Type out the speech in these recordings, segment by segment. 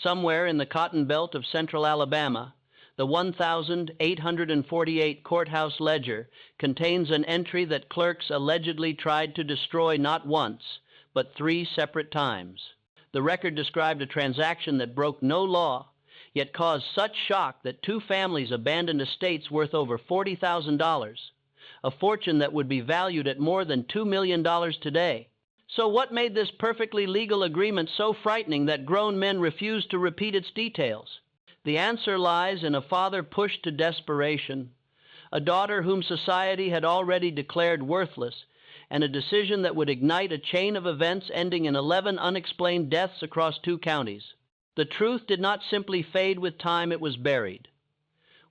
Somewhere in the cotton belt of central Alabama, the 1,848 courthouse ledger contains an entry that clerks allegedly tried to destroy not once, but 3 separate times. The record described a transaction that broke no law, yet caused such shock that 2 families abandoned estates worth over $40,000, a fortune that would be valued at more than $2 million today. So what made this perfectly legal agreement so frightening that grown men refused to repeat its details? The answer lies in a father pushed to desperation, a daughter whom society had already declared worthless, and a decision that would ignite a chain of events ending in 11 unexplained deaths across 2 counties. The truth did not simply fade with time, it was buried.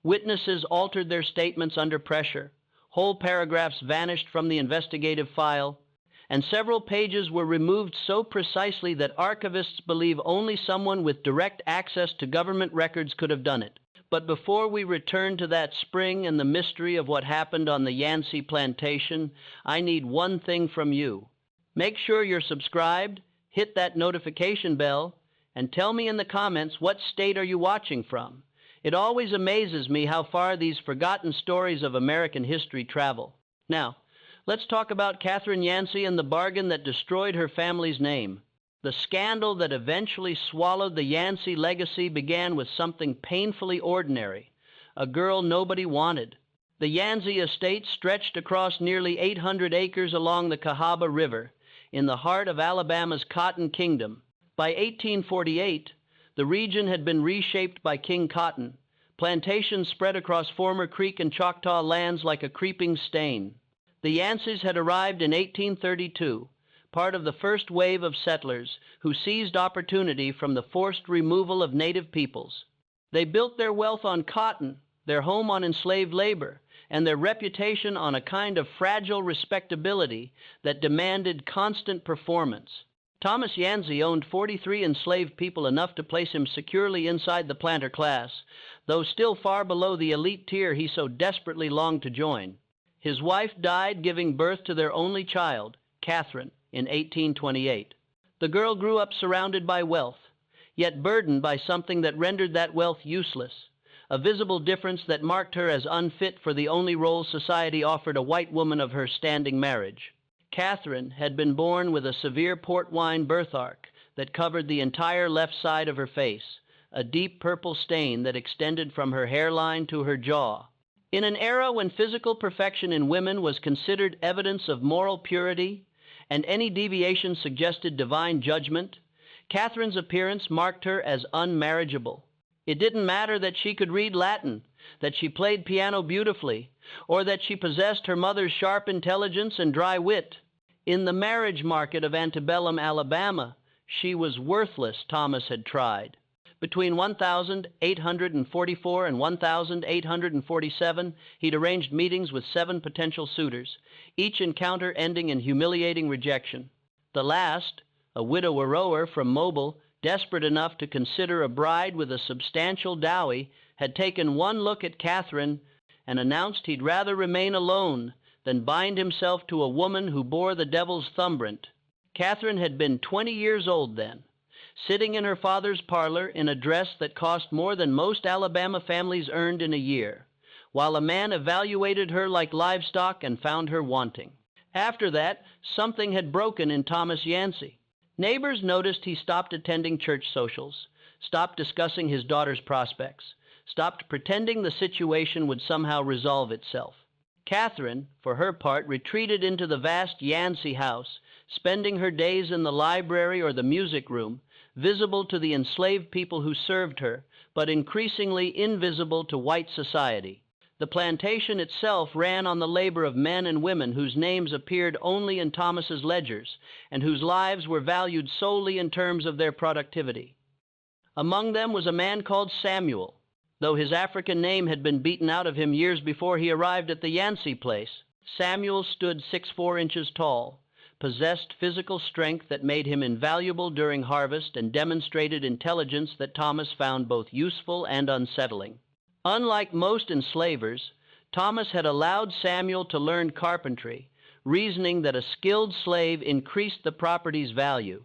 Witnesses altered their statements under pressure, whole paragraphs vanished from the investigative file, and several pages were removed so precisely that archivists believe only someone with direct access to government records could have done it. But before we return to that spring and the mystery of what happened on the Yancey plantation, I need one thing from you. Make sure you're subscribed, hit that notification bell, and tell me in the comments what state are you watching from. It always amazes me how far these forgotten stories of American history travel. Now, let's talk about Catherine Yancey and the bargain that destroyed her family's name. The scandal that eventually swallowed the Yancey legacy began with something painfully ordinary, a girl nobody wanted. The Yancey estate stretched across nearly 800 acres along the Cahaba River, in the heart of Alabama's Cotton Kingdom. By 1848, the region had been reshaped by King Cotton. Plantations spread across former Creek and Choctaw lands like a creeping stain. The Yanceys had arrived in 1832, part of the first wave of settlers who seized opportunity from the forced removal of native peoples. They built their wealth on cotton, their home on enslaved labor, and their reputation on a kind of fragile respectability that demanded constant performance. Thomas Yancey owned 43 enslaved people, enough to place him securely inside the planter class, though still far below the elite tier he so desperately longed to join. His wife died giving birth to their only child, Catherine, in 1828. The girl grew up surrounded by wealth, yet burdened by something that rendered that wealth useless, a visible difference that marked her as unfit for the only role society offered a white woman of her standing marriage. Catherine had been born with a severe port wine birthmark that covered the entire left side of her face, a deep purple stain that extended from her hairline to her jaw. In an era when physical perfection in women was considered evidence of moral purity, and any deviation suggested divine judgment, Catherine's appearance marked her as unmarriageable. It didn't matter that she could read Latin, that she played piano beautifully, or that she possessed her mother's sharp intelligence and dry wit. In the marriage market of antebellum Alabama, she was worthless, Thomas had tried. Between 1,844 and 1,847, he'd arranged meetings with 7 potential suitors, each encounter ending in humiliating rejection. The last, a widower from Mobile, desperate enough to consider a bride with a substantial dowry, had taken one look at Catherine and announced he'd rather remain alone than bind himself to a woman who bore the devil's thumbprint. Catherine had been 20 years old then, sitting in her father's parlor in a dress that cost more than most Alabama families earned in a year, while a man evaluated her like livestock and found her wanting. After that, something had broken in Thomas Yancey. Neighbors noticed he stopped attending church socials, stopped discussing his daughter's prospects, stopped pretending the situation would somehow resolve itself. Catherine, for her part, retreated into the vast Yancey house, spending her days in the library or the music room, visible to the enslaved people who served her, but increasingly invisible to white society. The plantation itself ran on the labor of men and women whose names appeared only in Thomas's ledgers, and whose lives were valued solely in terms of their productivity. Among them was a man called Samuel, though his African name had been beaten out of him years before he arrived at the Yancey place. Samuel stood 6'4" tall, possessed physical strength that made him invaluable during harvest, and demonstrated intelligence that Thomas found both useful and unsettling. Unlike most enslavers, Thomas had allowed Samuel to learn carpentry, reasoning that a skilled slave increased the property's value.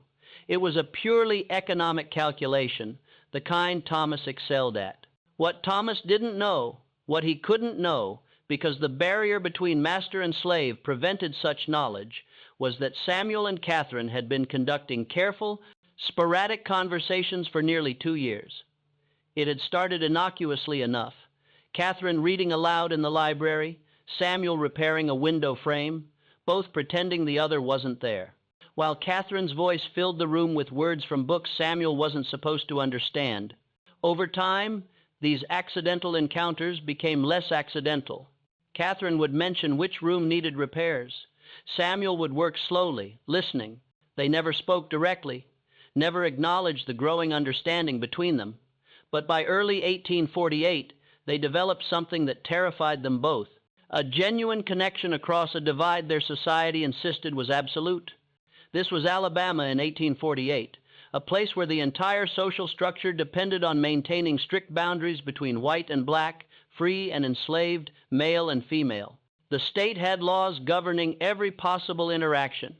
It was a purely economic calculation, the kind Thomas excelled at. What Thomas didn't know, what he couldn't know, because the barrier between master and slave prevented such knowledge, was that Samuel and Catherine had been conducting careful, sporadic conversations for nearly 2 years. It had started innocuously enough. Catherine reading aloud in the library, Samuel repairing a window frame, both pretending the other wasn't there. While Catherine's voice filled the room with words from books Samuel wasn't supposed to understand. Over time, these accidental encounters became less accidental. Catherine would mention which room needed repairs. Samuel would work slowly, listening. They never spoke directly, never acknowledged the growing understanding between them. But by early 1848, they developed something that terrified them both, a genuine connection across a divide their society insisted was absolute. This was Alabama in 1848, a place where the entire social structure depended on maintaining strict boundaries between white and black, free and enslaved, male and female. The state had laws governing every possible interaction,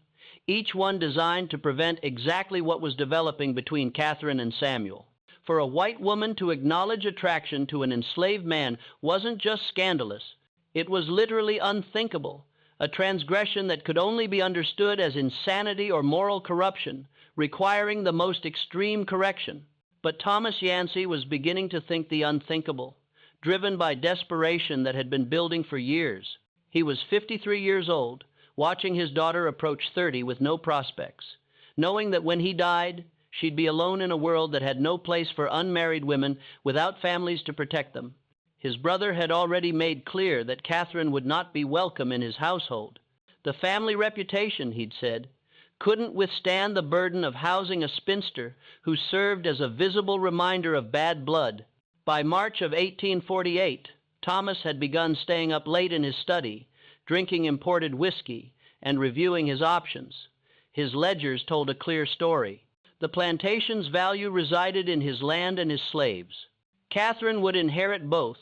each one designed to prevent exactly what was developing between Catherine and Samuel. For a white woman to acknowledge attraction to an enslaved man wasn't just scandalous, it was literally unthinkable, a transgression that could only be understood as insanity or moral corruption, requiring the most extreme correction. But Thomas Yancey was beginning to think the unthinkable, driven by desperation that had been building for years. He was 53 years old, watching his daughter approach 30 with no prospects, knowing that when he died, she'd be alone in a world that had no place for unmarried women without families to protect them. His brother had already made clear that Catherine would not be welcome in his household. The family reputation, he'd said, couldn't withstand the burden of housing a spinster who served as a visible reminder of bad blood. By March of 1848, Thomas had begun staying up late in his study, drinking imported whiskey, and reviewing his options. His ledgers told a clear story. The plantation's value resided in his land and his slaves. Catherine would inherit both,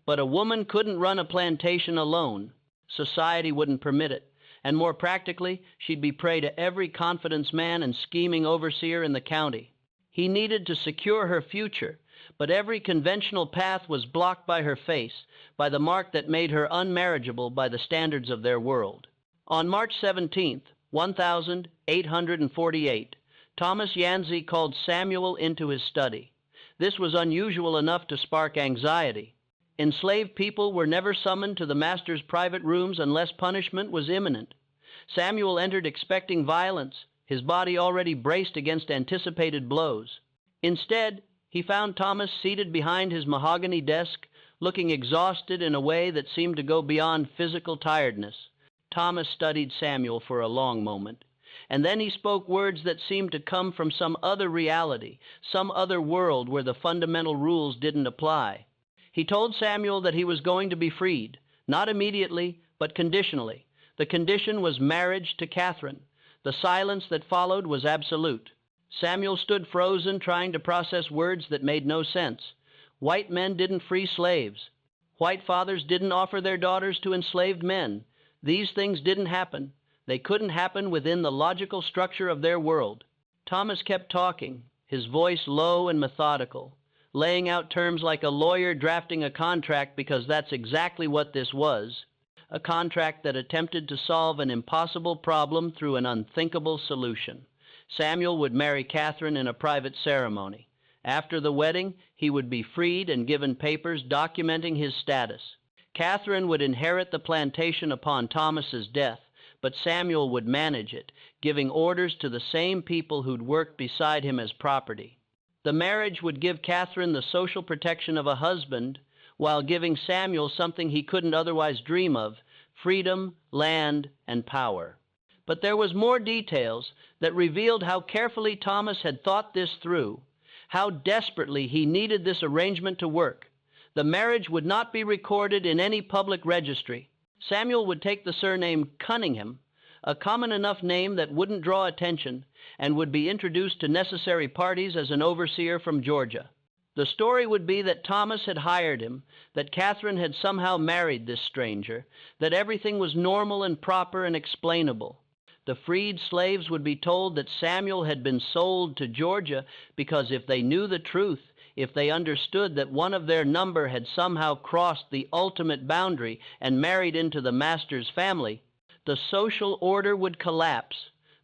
but a woman couldn't run a plantation alone. Society wouldn't permit it, and more practically, she'd be prey to every confidence man and scheming overseer in the county. He needed to secure her future, but every conventional path was blocked by her face, by the mark that made her unmarriageable by the standards of their world. On March 17th, 1848, Thomas Yancey called Samuel into his study. This was unusual enough to spark anxiety. Enslaved people were never summoned to the master's private rooms unless punishment was imminent. Samuel entered expecting violence, his body already braced against anticipated blows. Instead, he found Thomas seated behind his mahogany desk, looking exhausted in a way that seemed to go beyond physical tiredness. Thomas studied Samuel for a long moment, and then he spoke words that seemed to come from some other reality, some other world where the fundamental rules didn't apply. He told Samuel that he was going to be freed, not immediately, but conditionally. The condition was marriage to Catherine. The silence that followed was absolute. Samuel stood frozen, trying to process words that made no sense. White men didn't free slaves. White fathers didn't offer their daughters to enslaved men. These things didn't happen. They couldn't happen within the logical structure of their world. Thomas kept talking, his voice low and methodical, laying out terms like a lawyer drafting a contract, because that's exactly what this was, a contract that attempted to solve an impossible problem through an unthinkable solution. Samuel would marry Catherine in a private ceremony. After the wedding, he would be freed and given papers documenting his status. Catherine would inherit the plantation upon Thomas's death, but Samuel would manage it, giving orders to the same people who'd worked beside him as property. The marriage would give Catherine the social protection of a husband, while giving Samuel something he couldn't otherwise dream of: freedom, land, and power. But there was more details that revealed how carefully Thomas had thought this through, how desperately he needed this arrangement to work. The marriage would not be recorded in any public registry. Samuel would take the surname Cunningham, a common enough name that wouldn't draw attention, and would be introduced to necessary parties as an overseer from Georgia. The story would be that Thomas had hired him, that Catherine had somehow married this stranger, that everything was normal and proper and explainable. The freed slaves would be told that Samuel had been sold to Georgia because if they knew the truth, if they understood that one of their number had somehow crossed the ultimate boundary and married into the master's family, the social order would collapse.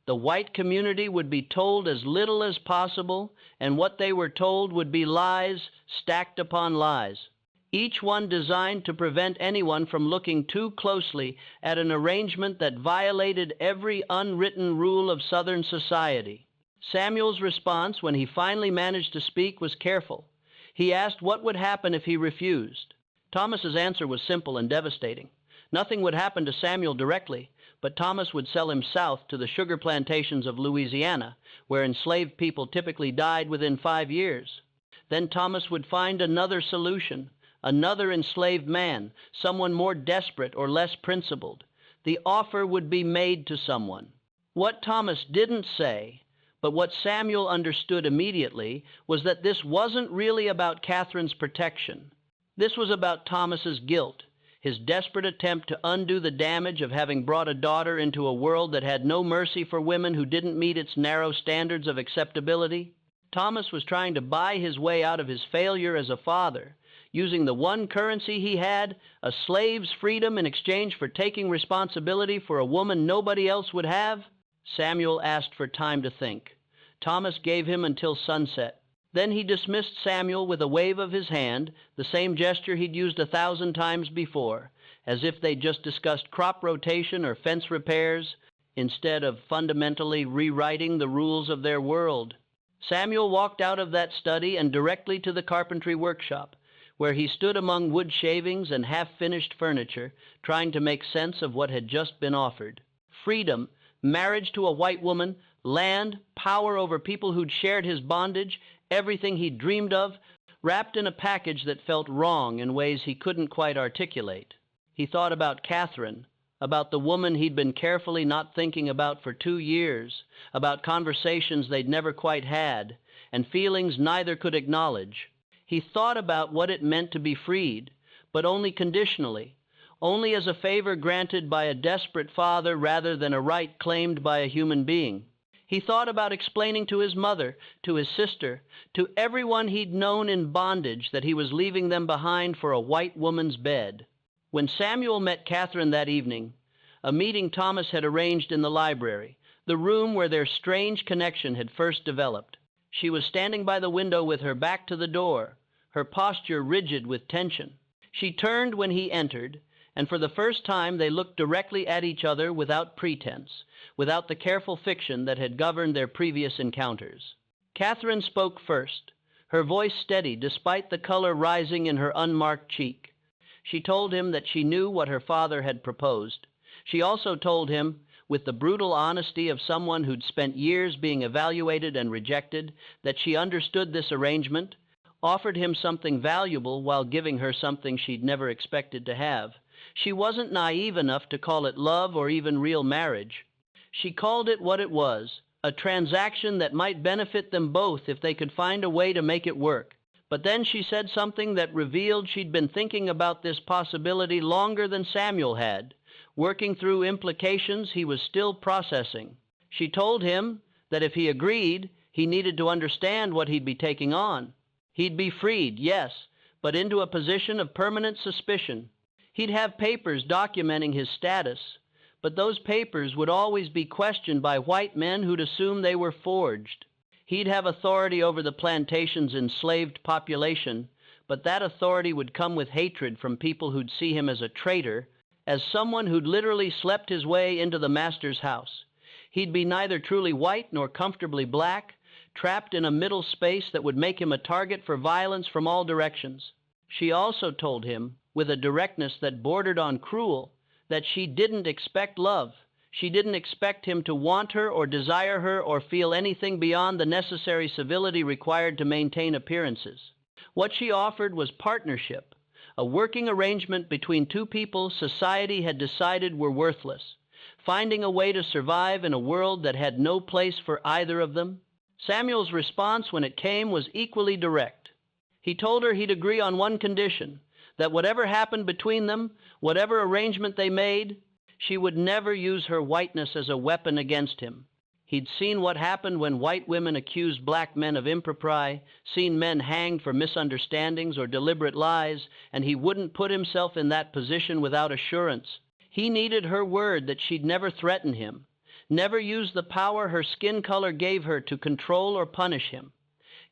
The white community would be told as little as possible, and what they were told would be lies stacked upon lies, each one designed to prevent anyone from looking too closely at an arrangement that violated every unwritten rule of Southern society. Samuel's response, when he finally managed to speak, was careful. He asked what would happen if he refused. Thomas's answer was simple and devastating. Nothing would happen to Samuel directly, but Thomas would sell him south to the sugar plantations of Louisiana, where enslaved people typically died within 5 years. Then Thomas would find another solution, another enslaved man, someone more desperate or less principled. The offer would be made to someone. What Thomas didn't say, but what Samuel understood immediately, was that this wasn't really about Catherine's protection. This was about Thomas's guilt, his desperate attempt to undo the damage of having brought a daughter into a world that had no mercy for women who didn't meet its narrow standards of acceptability. Thomas was trying to buy his way out of his failure as a father, using the one currency he had, a slave's freedom, in exchange for taking responsibility for a woman nobody else would have. Samuel asked for time to think. Thomas gave him until sunset. Then he dismissed Samuel with a wave of his hand, the same gesture he'd used 1,000 times before, as if they'd just discussed crop rotation or fence repairs, instead of fundamentally rewriting the rules of their world. Samuel walked out of that study and directly to the carpentry workshop, where he stood among wood shavings and half-finished furniture, trying to make sense of what had just been offered. Freedom, marriage to a white woman, land, power over people who'd shared his bondage, everything he'd dreamed of, wrapped in a package that felt wrong in ways he couldn't quite articulate. He thought about Catherine, about the woman he'd been carefully not thinking about for 2 years, about conversations they'd never quite had, and feelings neither could acknowledge. He thought about what it meant to be freed, but only conditionally, only as a favor granted by a desperate father rather than a right claimed by a human being. He thought about explaining to his mother, to his sister, to everyone he'd known in bondage that he was leaving them behind for a white woman's bed. When Samuel met Catherine that evening, a meeting Thomas had arranged in the library, the room where their strange connection had first developed, she was standing by the window with her back to the door, her posture rigid with tension. She turned when he entered, and for the first time they looked directly at each other without pretense, without the careful fiction that had governed their previous encounters. Catherine spoke first, her voice steady despite the color rising in her unmarked cheek. She told him that she knew what her father had proposed. She also told him, with the brutal honesty of someone who'd spent years being evaluated and rejected, that she understood this arrangement, offered him something valuable while giving her something she'd never expected to have. She wasn't naive enough to call it love or even real marriage. She called it what it was, a transaction that might benefit them both if they could find a way to make it work. But then she said something that revealed she'd been thinking about this possibility longer than Samuel had, working through implications he was still processing. She told him that if he agreed, he needed to understand what he'd be taking on. He'd be freed, yes, but into a position of permanent suspicion. He'd have papers documenting his status, but those papers would always be questioned by white men who'd assume they were forged. He'd have authority over the plantation's enslaved population, but that authority would come with hatred from people who'd see him as a traitor, as someone who'd literally slept his way into the master's house. He'd be neither truly white nor comfortably black, trapped in a middle space that would make him a target for violence from all directions. She also told him, with a directness that bordered on cruel, that she didn't expect love. She didn't expect him to want her or desire her or feel anything beyond the necessary civility required to maintain appearances. What she offered was partnership, a working arrangement between two people society had decided were worthless, finding a way to survive in a world that had no place for either of them. Samuel's response when it came was equally direct. He told her he'd agree on one condition, that whatever happened between them, whatever arrangement they made, She would never use her whiteness as a weapon against him. He'd seen what happened when white women accused black men of impropriety, seen men hanged for misunderstandings or deliberate lies, and he wouldn't put himself in that position without assurance. He needed her word that she'd never threaten him, never use the power her skin color gave her to control or punish him.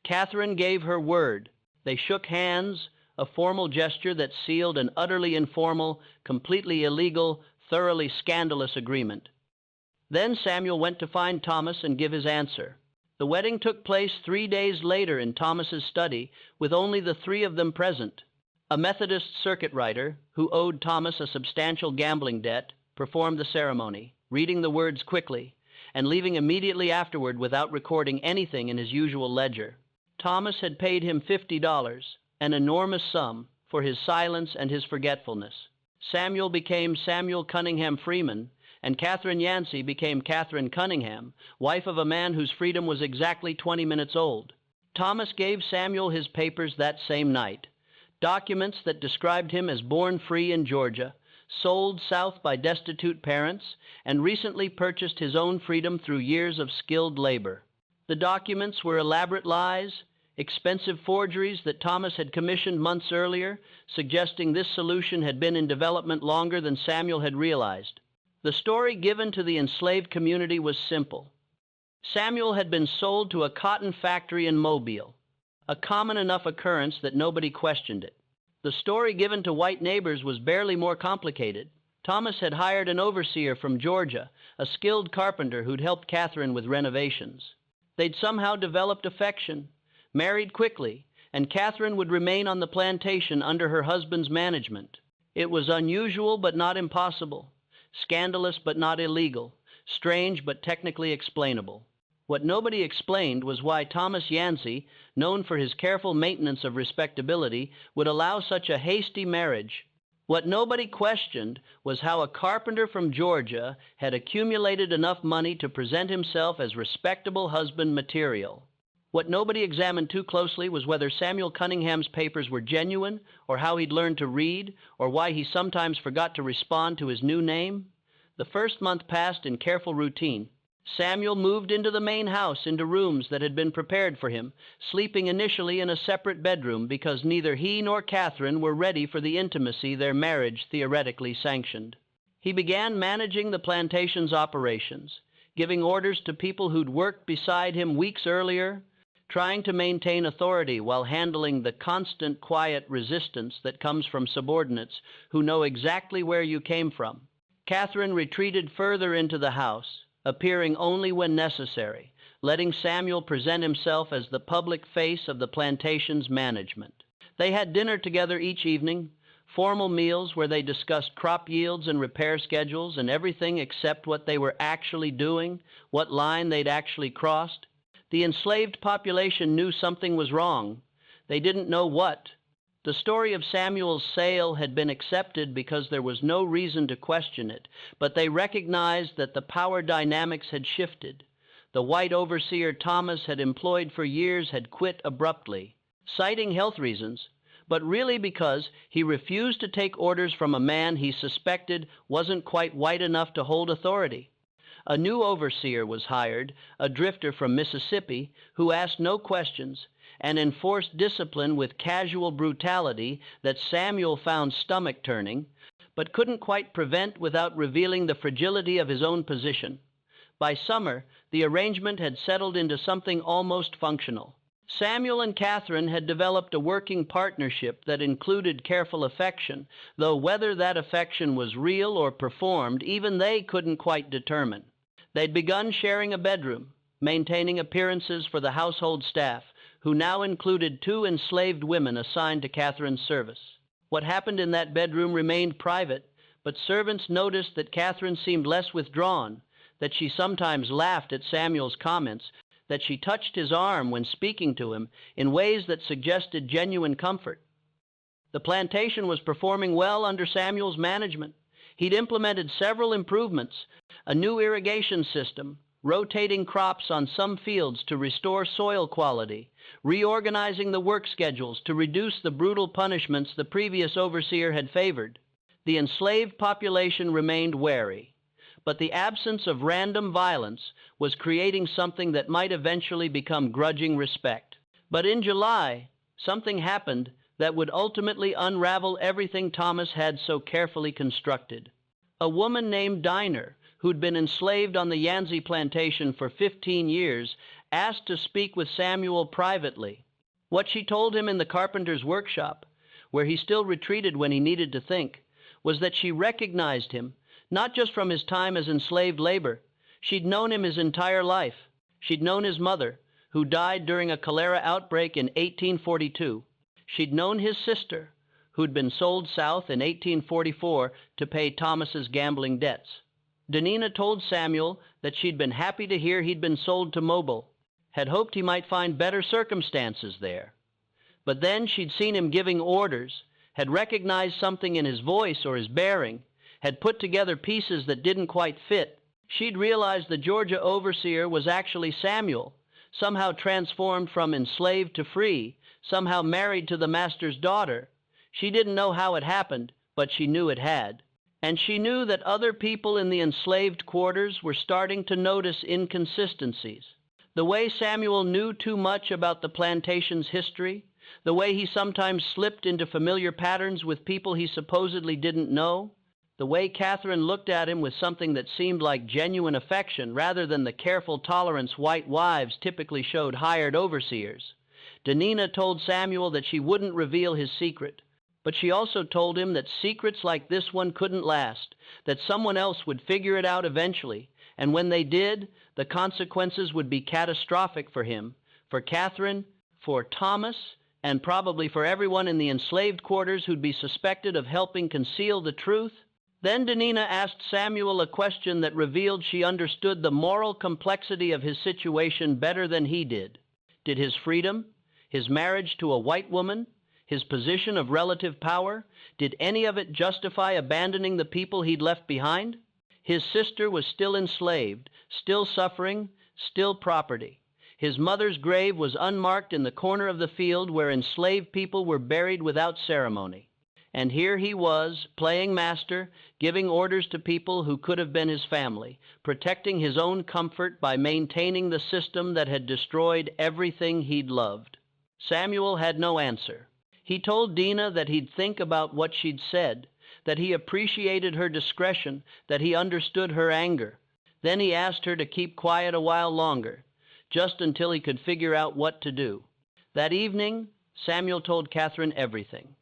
Catherine gave her word. They shook hands, a formal gesture that sealed an utterly informal, completely illegal, thoroughly scandalous agreement. Then Samuel went to find Thomas and give his answer. The wedding took place 3 days later in Thomas's study, with only the three of them present. A Methodist circuit rider, who owed Thomas a substantial gambling debt, performed the ceremony, reading the words quickly, and leaving immediately afterward without recording anything in his usual ledger. Thomas had paid him $50, an enormous sum, for his silence and his forgetfulness. Samuel became Samuel Cunningham Freeman, and Catherine Yancey became Catherine Cunningham, wife of a man whose freedom was exactly 20 minutes old. Thomas gave Samuel his papers that same night, documents that described him as born free in Georgia, sold South by destitute parents, and recently purchased his own freedom through years of skilled labor. The documents were elaborate lies, expensive forgeries that Thomas had commissioned months earlier, suggesting this solution had been in development longer than Samuel had realized. The story given to the enslaved community was simple. Samuel had been sold to a cotton factory in Mobile, a common enough occurrence that nobody questioned it. The story given to white neighbors was barely more complicated. Thomas had hired an overseer from Georgia, a skilled carpenter who'd helped Catherine with renovations. They'd somehow developed affection, married quickly, and Catherine would remain on the plantation under her husband's management. It was unusual but not impossible, scandalous but not illegal, strange but technically explainable. What nobody explained was why Thomas Yancey, known for his careful maintenance of respectability, would allow such a hasty marriage. What nobody questioned was how a carpenter from Georgia had accumulated enough money to present himself as respectable husband material. What nobody examined too closely was whether Samuel Cunningham's papers were genuine, or how he'd learned to read, or why he sometimes forgot to respond to his new name. The first month passed in careful routine. Samuel moved into the main house, into rooms that had been prepared for him, sleeping initially in a separate bedroom because neither he nor Catherine were ready for the intimacy their marriage theoretically sanctioned. He began managing the plantation's operations, giving orders to people who'd worked beside him weeks earlier, trying to maintain authority while handling the constant quiet resistance that comes from subordinates who know exactly where you came from. Catherine retreated further into the house, appearing only when necessary, letting Samuel present himself as the public face of the plantation's management. They had dinner together each evening, formal meals where they discussed crop yields and repair schedules and everything except what they were actually doing, what line they'd actually crossed. The enslaved population knew something was wrong. They didn't know what. The story of Samuel's sale had been accepted because there was no reason to question it, but they recognized that the power dynamics had shifted. The white overseer Thomas had employed for years had quit abruptly, citing health reasons, but really because he refused to take orders from a man he suspected wasn't quite white enough to hold authority. A new overseer was hired, a drifter from Mississippi, who asked no questions and enforced discipline with casual brutality that Samuel found stomach-turning, but couldn't quite prevent without revealing the fragility of his own position. By summer, the arrangement had settled into something almost functional. Samuel and Catherine had developed a working partnership that included careful affection, though whether that affection was real or performed, even they couldn't quite determine. They'd begun sharing a bedroom, maintaining appearances for the household staff, who now included 2 enslaved women assigned to Catherine's service. What happened in that bedroom remained private, but servants noticed that Catherine seemed less withdrawn, that she sometimes laughed at Samuel's comments, that she touched his arm when speaking to him in ways that suggested genuine comfort. The plantation was performing well under Samuel's management. He'd implemented several improvements, a new irrigation system, rotating crops on some fields to restore soil quality, reorganizing the work schedules to reduce the brutal punishments the previous overseer had favored. The enslaved population remained wary, but the absence of random violence was creating something that might eventually become grudging respect. But in July, something happened that would ultimately unravel everything Thomas had so carefully constructed. A woman named Dinah, who'd been enslaved on the Yanzi plantation for 15 years, asked to speak with Samuel privately. What she told him in the carpenter's workshop, where he still retreated when he needed to think, was that she recognized him, not just from his time as enslaved labor. She'd known him his entire life. She'd known his mother, who died during a cholera outbreak in 1842. She'd known his sister, who'd been sold south in 1844 to pay Thomas's gambling debts. Denina told Samuel that she'd been happy to hear he'd been sold to Mobile, had hoped he might find better circumstances there. But then she'd seen him giving orders, had recognized something in his voice or his bearing, had put together pieces that didn't quite fit. She'd realized the Georgia overseer was actually Samuel, somehow transformed from enslaved to free, somehow married to the master's daughter. She didn't know how it happened, but she knew it had. And she knew that other people in the enslaved quarters were starting to notice inconsistencies. The way Samuel knew too much about the plantation's history, the way he sometimes slipped into familiar patterns with people he supposedly didn't know, the way Catherine looked at him with something that seemed like genuine affection rather than the careful tolerance white wives typically showed hired overseers. Denina told Samuel that she wouldn't reveal his secret, but she also told him that secrets like this one couldn't last, that someone else would figure it out eventually, and when they did, the consequences would be catastrophic for him, for Catherine, for Thomas, and probably for everyone in the enslaved quarters who'd be suspected of helping conceal the truth. Then Denina asked Samuel a question that revealed she understood the moral complexity of his situation better than he did. Did his freedom, his marriage to a white woman, his position of relative power, did any of it justify abandoning the people he'd left behind? His sister was still enslaved, still suffering, still property. His mother's grave was unmarked in the corner of the field where enslaved people were buried without ceremony. And here he was, playing master, giving orders to people who could have been his family, protecting his own comfort by maintaining the system that had destroyed everything he'd loved. Samuel had no answer. He told Dinah that he'd think about what she'd said, that he appreciated her discretion, that he understood her anger. Then he asked her to keep quiet a while longer, just until he could figure out what to do. That evening, Samuel told Catherine everything.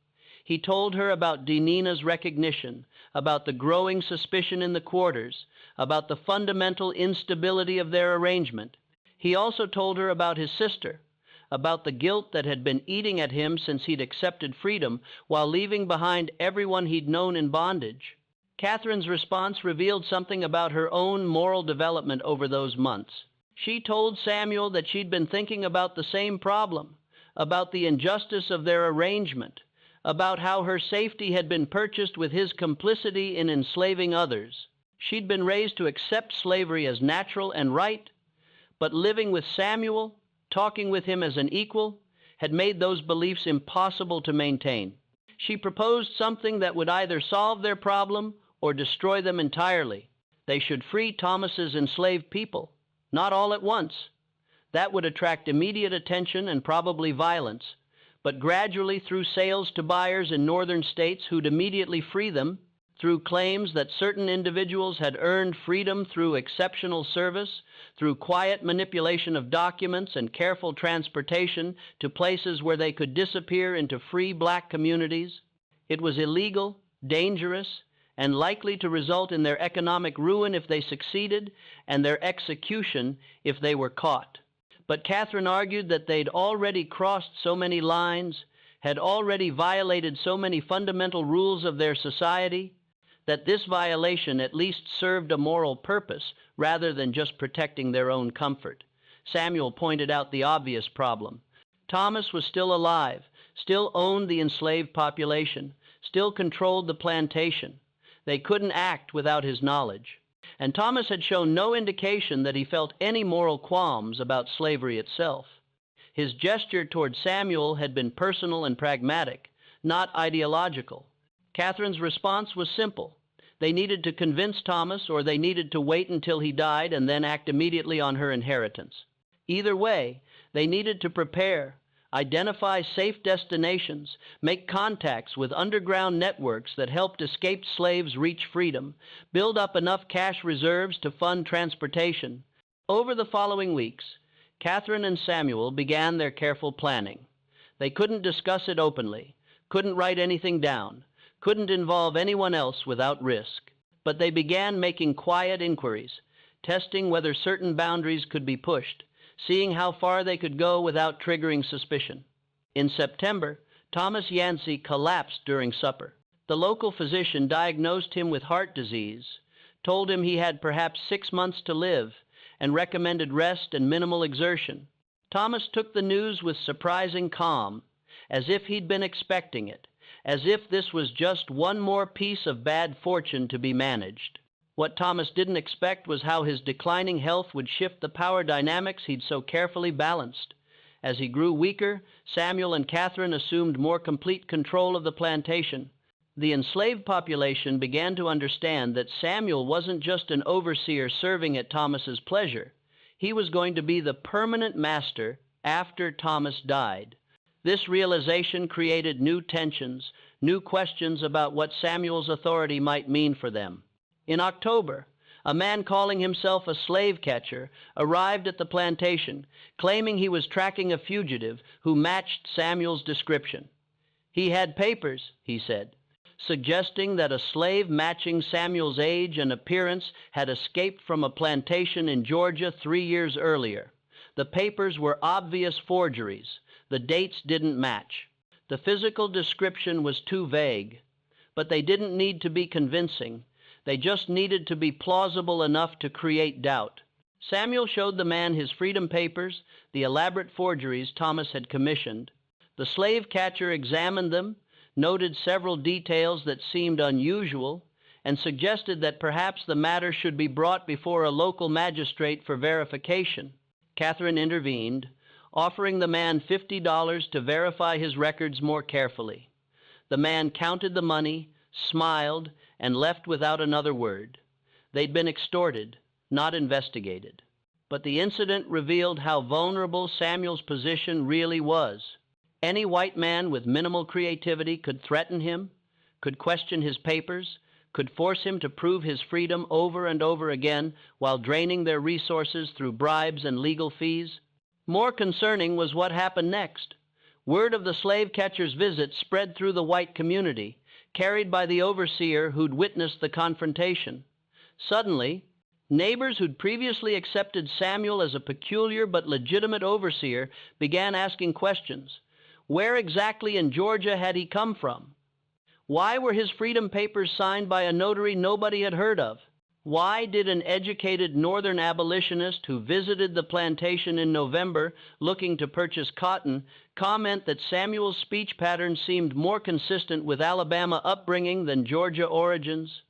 He told her about Denina's recognition, about the growing suspicion in the quarters, about the fundamental instability of their arrangement. He also told her about his sister, about the guilt that had been eating at him since he'd accepted freedom while leaving behind everyone he'd known in bondage. Catherine's response revealed something about her own moral development over those months. She told Samuel that she'd been thinking about the same problem, about the injustice of their arrangement, about how her safety had been purchased with his complicity in enslaving others. She'd been raised to accept slavery as natural and right, but living with Samuel, talking with him as an equal, had made those beliefs impossible to maintain. She proposed something that would either solve their problem or destroy them entirely. They should free Thomas's enslaved people, not all at once. That would attract immediate attention and probably violence, but gradually through sales to buyers in northern states who'd immediately free them, through claims that certain individuals had earned freedom through exceptional service, through quiet manipulation of documents and careful transportation to places where they could disappear into free black communities. It was illegal, dangerous, and likely to result in their economic ruin if they succeeded, and their execution if they were caught. But Catherine argued that they'd already crossed so many lines, had already violated so many fundamental rules of their society, that this violation at least served a moral purpose rather than just protecting their own comfort. Samuel pointed out the obvious problem. Thomas was still alive, still owned the enslaved population, still controlled the plantation. They couldn't act without his knowledge. And Thomas had shown no indication that he felt any moral qualms about slavery itself. His gesture toward Samuel had been personal and pragmatic, not ideological. Catherine's response was simple. They needed to convince Thomas, or they needed to wait until he died and then act immediately on her inheritance. Either way, they needed to prepare, identify safe destinations, make contacts with underground networks that helped escaped slaves reach freedom, build up enough cash reserves to fund transportation. Over the following weeks, Catherine and Samuel began their careful planning. They couldn't discuss it openly, couldn't write anything down, couldn't involve anyone else without risk. But they began making quiet inquiries, testing whether certain boundaries could be pushed, seeing how far they could go without triggering suspicion. In September, Thomas Yancey collapsed during supper. The local physician diagnosed him with heart disease, told him he had perhaps 6 months to live, and recommended rest and minimal exertion. Thomas took the news with surprising calm, as if he'd been expecting it, as if this was just one more piece of bad fortune to be managed. What Thomas didn't expect was how his declining health would shift the power dynamics he'd so carefully balanced. As he grew weaker, Samuel and Catherine assumed more complete control of the plantation. The enslaved population began to understand that Samuel wasn't just an overseer serving at Thomas's pleasure. He was going to be the permanent master after Thomas died. This realization created new tensions, new questions about what Samuel's authority might mean for them. In October, a man calling himself a slave catcher arrived at the plantation, claiming he was tracking a fugitive who matched Samuel's description. He had papers, he said, suggesting that a slave matching Samuel's age and appearance had escaped from a plantation in Georgia 3 years earlier. The papers were obvious forgeries. The dates didn't match. The physical description was too vague. But they didn't need to be convincing. They just needed to be plausible enough to create doubt. Samuel showed the man his freedom papers, the elaborate forgeries Thomas had commissioned. The slave catcher examined them, noted several details that seemed unusual, and suggested that perhaps the matter should be brought before a local magistrate for verification. Catherine intervened, offering the man $50 to verify his records more carefully. The man counted the money, smiled, and left without another word. They'd been extorted, not investigated. But the incident revealed how vulnerable Samuel's position really was. Any white man with minimal creativity could threaten him, could question his papers, could force him to prove his freedom over and over again while draining their resources through bribes and legal fees. More concerning was what happened next. Word of the slave catcher's visit spread through the white community, carried by the overseer who'd witnessed the confrontation. Suddenly, neighbors who'd previously accepted Samuel as a peculiar but legitimate overseer began asking questions. Where exactly in Georgia had he come from? Why were his freedom papers signed by a notary nobody had heard of? Why did an educated northern abolitionist who visited the plantation in November looking to purchase cotton comment that Samuel's speech pattern seemed more consistent with Alabama upbringing than Georgia origins?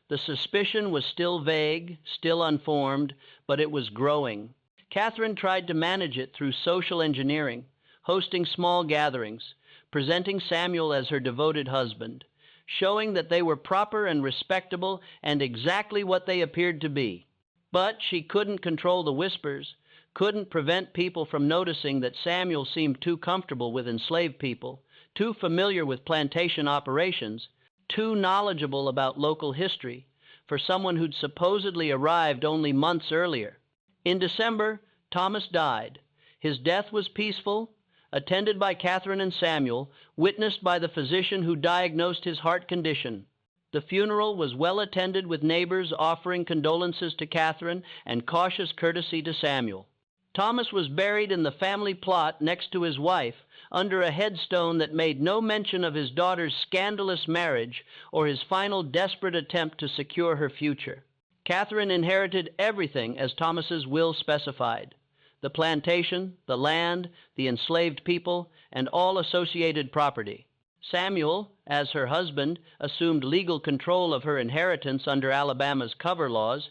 The suspicion was still vague, still unformed, but it was growing. Catherine tried to manage it through social engineering, hosting small gatherings, presenting Samuel as her devoted husband, showing that they were proper and respectable and exactly what they appeared to be. But she couldn't control the whispers, couldn't prevent people from noticing that Samuel seemed too comfortable with enslaved people, too familiar with plantation operations, too knowledgeable about local history for someone who'd supposedly arrived only months earlier. In December, Thomas died. His death was peaceful, attended by Catherine and Samuel, witnessed by the physician who diagnosed his heart condition. The funeral was well attended with neighbors offering condolences to Catherine and cautious courtesy to Samuel. Thomas was buried in the family plot next to his wife, under a headstone that made no mention of his daughter's scandalous marriage or his final desperate attempt to secure her future. Catherine inherited everything as Thomas's will specified: the plantation, the land, the enslaved people, and all associated property. Samuel, as her husband, assumed legal control of her inheritance under Alabama's cover laws,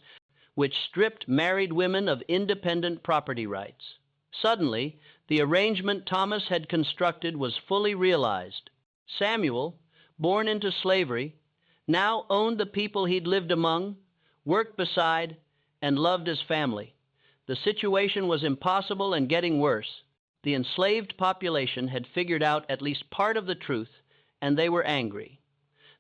which stripped married women of independent property rights. Suddenly, the arrangement Thomas had constructed was fully realized. Samuel, born into slavery, now owned the people he'd lived among, worked beside, and loved his family. The situation was impossible and getting worse. The enslaved population had figured out at least part of the truth, and they were angry.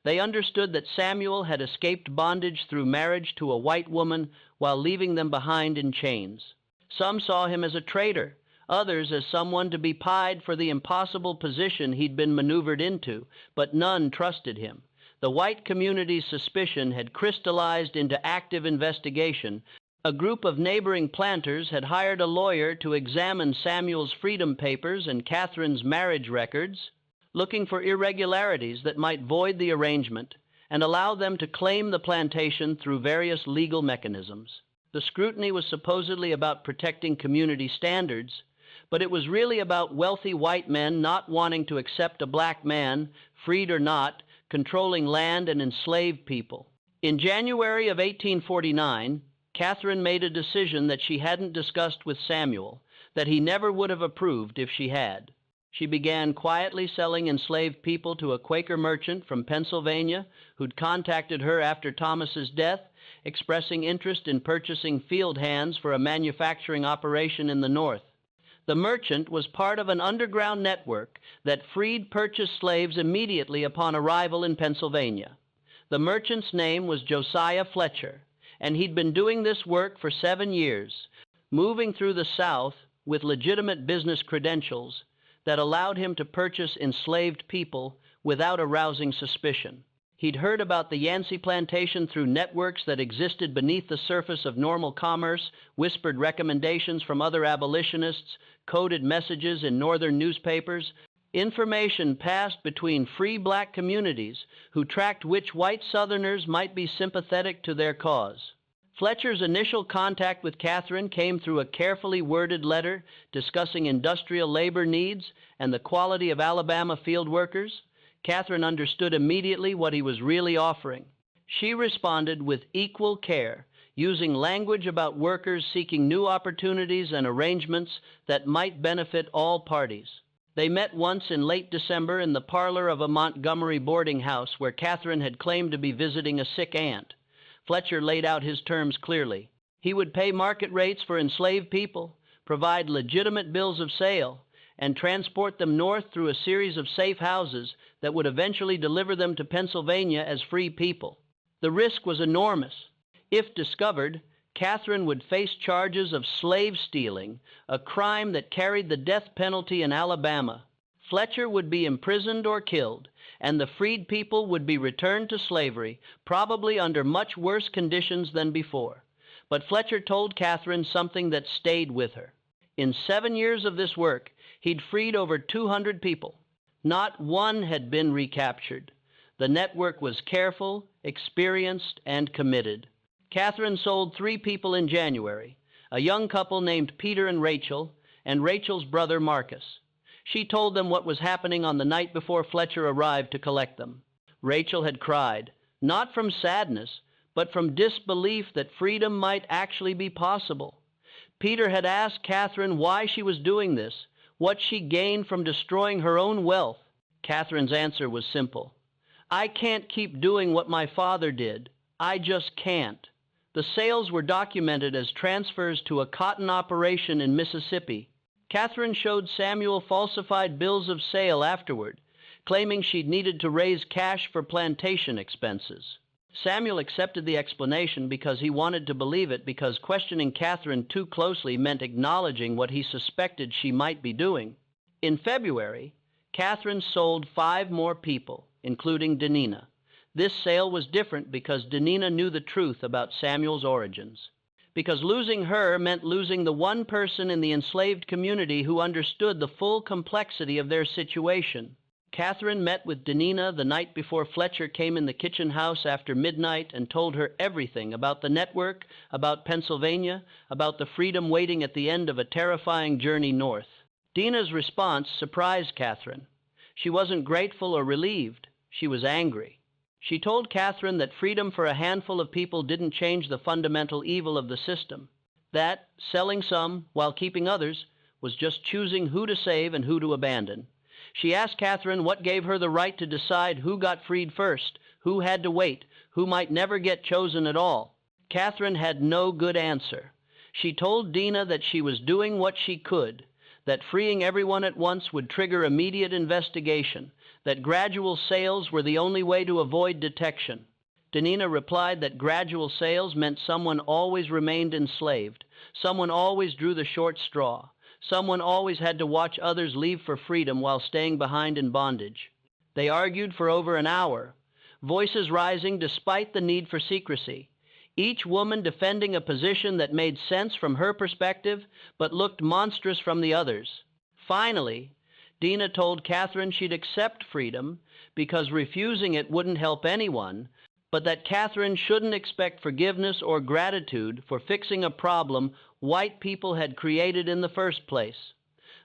They understood that Samuel had escaped bondage through marriage to a white woman while leaving them behind in chains. Some saw him as a traitor, others as someone to be pied for the impossible position he'd been maneuvered into, but none trusted him. The white community's suspicion had crystallized into active investigation. A group of neighboring planters had hired a lawyer to examine Samuel's freedom papers and Catherine's marriage records, looking for irregularities that might void the arrangement and allow them to claim the plantation through various legal mechanisms. The scrutiny was supposedly about protecting community standards, but it was really about wealthy white men not wanting to accept a black man, freed or not, controlling land and enslaved people. In January of 1849, Catherine made a decision that she hadn't discussed with Samuel, that he never would have approved if she had. She began quietly selling enslaved people to a Quaker merchant from Pennsylvania who'd contacted her after Thomas's death, expressing interest in purchasing field hands for a manufacturing operation in the North. The merchant was part of an underground network that freed purchased slaves immediately upon arrival in Pennsylvania. The merchant's name was Josiah Fletcher, and he'd been doing this work for 7 years, moving through the South with legitimate business credentials that allowed him to purchase enslaved people without arousing suspicion. He'd heard about the Yancey Plantation through networks that existed beneath the surface of normal commerce, whispered recommendations from other abolitionists, coded messages in northern newspapers. Information passed between free black communities who tracked which white Southerners might be sympathetic to their cause. Fletcher's initial contact with Catherine came through a carefully worded letter discussing industrial labor needs and the quality of Alabama field workers. Catherine understood immediately what he was really offering. She responded with equal care, using language about workers seeking new opportunities and arrangements that might benefit all parties. They met once in late December in the parlor of a Montgomery boarding house where Catherine had claimed to be visiting a sick aunt. Fletcher laid out his terms clearly. He would pay market rates for enslaved people, provide legitimate bills of sale, and transport them north through a series of safe houses that would eventually deliver them to Pennsylvania as free people. The risk was enormous. If discovered, Catherine would face charges of slave stealing, a crime that carried the death penalty in Alabama. Fletcher would be imprisoned or killed, and the freed people would be returned to slavery, probably under much worse conditions than before. But Fletcher told Catherine something that stayed with her. In 7 years of this work, he'd freed over 200 people. Not one had been recaptured. The network was careful, experienced, and committed. Catherine sold 3 people in January, a young couple named Peter and Rachel's brother Marcus. She told them what was happening on the night before Fletcher arrived to collect them. Rachel had cried, not from sadness, but from disbelief that freedom might actually be possible. Peter had asked Catherine why she was doing this, what she gained from destroying her own wealth. Catherine's answer was simple. I can't keep doing what my father did. I just can't. The sales were documented as transfers to a cotton operation in Mississippi. Catherine showed Samuel falsified bills of sale afterward, claiming she'd needed to raise cash for plantation expenses. Samuel accepted the explanation because he wanted to believe it, because questioning Catherine too closely meant acknowledging what he suspected she might be doing. In February, Catherine sold 5 more people, including Denina. This sale was different because Denina knew the truth about Samuel's origins. Because losing her meant losing the one person in the enslaved community who understood the full complexity of their situation. Catherine met with Denina the night before Fletcher came in the kitchen house after midnight and told her everything about the network, about Pennsylvania, about the freedom waiting at the end of a terrifying journey north. Dina's response surprised Catherine. She wasn't grateful or relieved. She was angry. She told Catherine that freedom for a handful of people didn't change the fundamental evil of the system, that selling some while keeping others was just choosing who to save and who to abandon. She asked Catherine what gave her the right to decide who got freed first, who had to wait, who might never get chosen at all. Catherine had no good answer. She told Dina that she was doing what she could, that freeing everyone at once would trigger immediate investigation, that gradual sales were the only way to avoid detection. Dina replied that gradual sales meant someone always remained enslaved, someone always drew the short straw, someone always had to watch others leave for freedom while staying behind in bondage. They argued for over an hour, voices rising despite the need for secrecy, each woman defending a position that made sense from her perspective but looked monstrous from the others. Finally, Dina told Catherine she'd accept freedom because refusing it wouldn't help anyone, but that Catherine shouldn't expect forgiveness or gratitude for fixing a problem white people had created in the first place.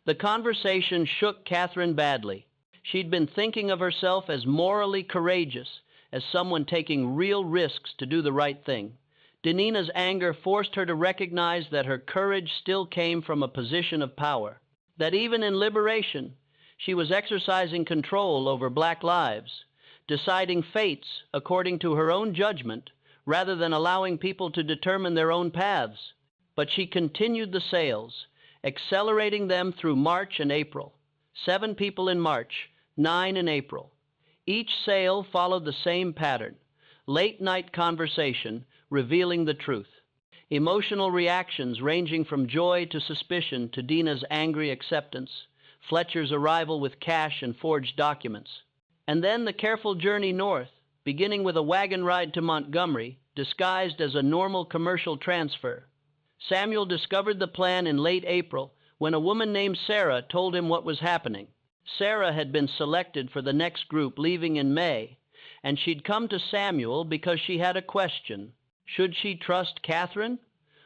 The conversation shook Catherine badly. She'd been thinking of herself as morally courageous, as someone taking real risks to do the right thing. Dina's anger forced her to recognize that her courage still came from a position of power, that even in liberation, she was exercising control over black lives, deciding fates according to her own judgment rather than allowing people to determine their own paths. But she continued the sales, accelerating them through March and April. 7 people in March, 9 in April. Each sale followed the same pattern: late-night conversation revealing the truth. Emotional reactions ranging from joy to suspicion to Dina's angry acceptance, Fletcher's arrival with cash and forged documents. And then the careful journey north, beginning with a wagon ride to Montgomery, disguised as a normal commercial transfer. Samuel discovered the plan in late April when a woman named Sarah told him what was happening. Sarah had been selected for the next group leaving in May, and she'd come to Samuel because she had a question. Should she trust Catherine?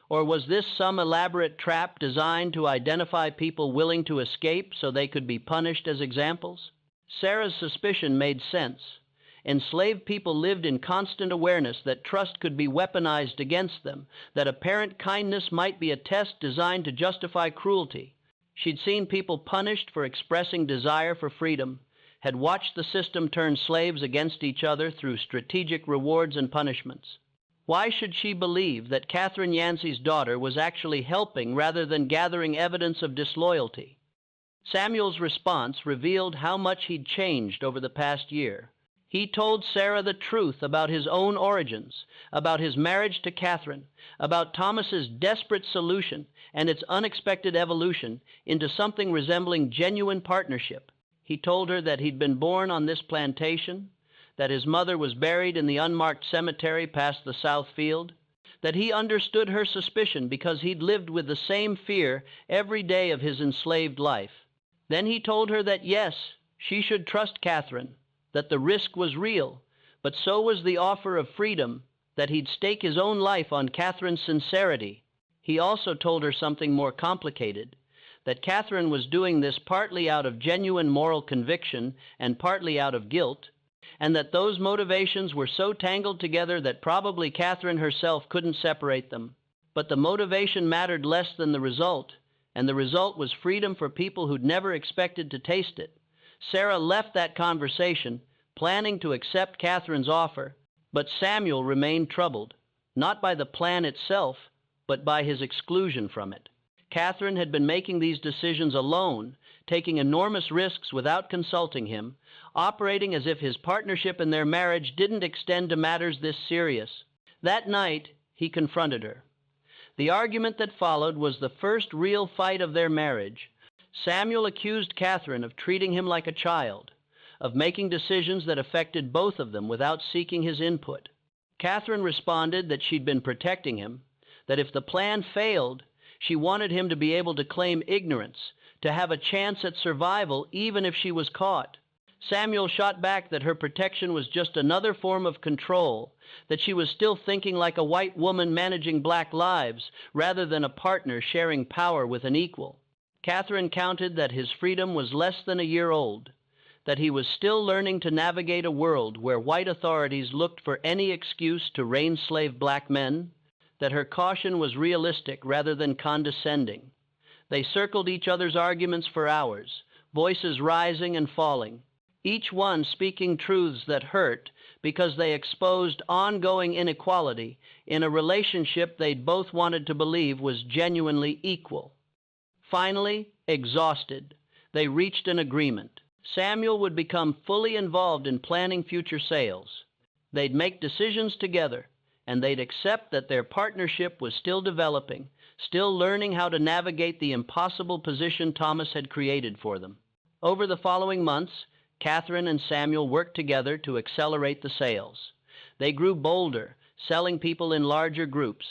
Or was this some elaborate trap designed to identify people willing to escape so they could be punished as examples? Sarah's suspicion made sense. Enslaved people lived in constant awareness that trust could be weaponized against them, that apparent kindness might be a test designed to justify cruelty. She'd seen people punished for expressing desire for freedom, had watched the system turn slaves against each other through strategic rewards and punishments. Why should she believe that Catherine Yancey's daughter was actually helping rather than gathering evidence of disloyalty? Samuel's response revealed how much he'd changed over the past year. He told Sarah the truth about his own origins, about his marriage to Catherine, about Thomas's desperate solution and its unexpected evolution into something resembling genuine partnership. He told her that he'd been born on this plantation, that his mother was buried in the unmarked cemetery past the south field, that he understood her suspicion because he'd lived with the same fear every day of his enslaved life. Then he told her that yes, she should trust Catherine, that the risk was real, but so was the offer of freedom, that he'd stake his own life on Catherine's sincerity. He also told her something more complicated, that Catherine was doing this partly out of genuine moral conviction and partly out of guilt, and that those motivations were so tangled together that probably Catherine herself couldn't separate them. But the motivation mattered less than the result, and the result was freedom for people who'd never expected to taste it. Sarah left that conversation, planning to accept Catherine's offer, but Samuel remained troubled, not by the plan itself, but by his exclusion from it. Catherine had been making these decisions alone, taking enormous risks without consulting him, operating as if his partnership in their marriage didn't extend to matters this serious. That night, he confronted her. The argument that followed was the first real fight of their marriage. Samuel accused Catherine of treating him like a child, of making decisions that affected both of them without seeking his input. Catherine responded that she'd been protecting him, that if the plan failed, she wanted him to be able to claim ignorance, to have a chance at survival even if she was caught. Samuel shot back that her protection was just another form of control, that she was still thinking like a white woman managing black lives rather than a partner sharing power with an equal. Catherine counted that his freedom was less than a year old, that he was still learning to navigate a world where white authorities looked for any excuse to rein slave black men, that her caution was realistic rather than condescending. They circled each other's arguments for hours, voices rising and falling, each one speaking truths that hurt because they exposed ongoing inequality in a relationship they'd both wanted to believe was genuinely equal. Finally, exhausted, they reached an agreement. Samuel would become fully involved in planning future sales. They'd make decisions together, and they'd accept that their partnership was still developing, still learning how to navigate the impossible position Thomas had created for them. Over the following months, Catherine and Samuel worked together to accelerate the sales. They grew bolder, selling people in larger groups.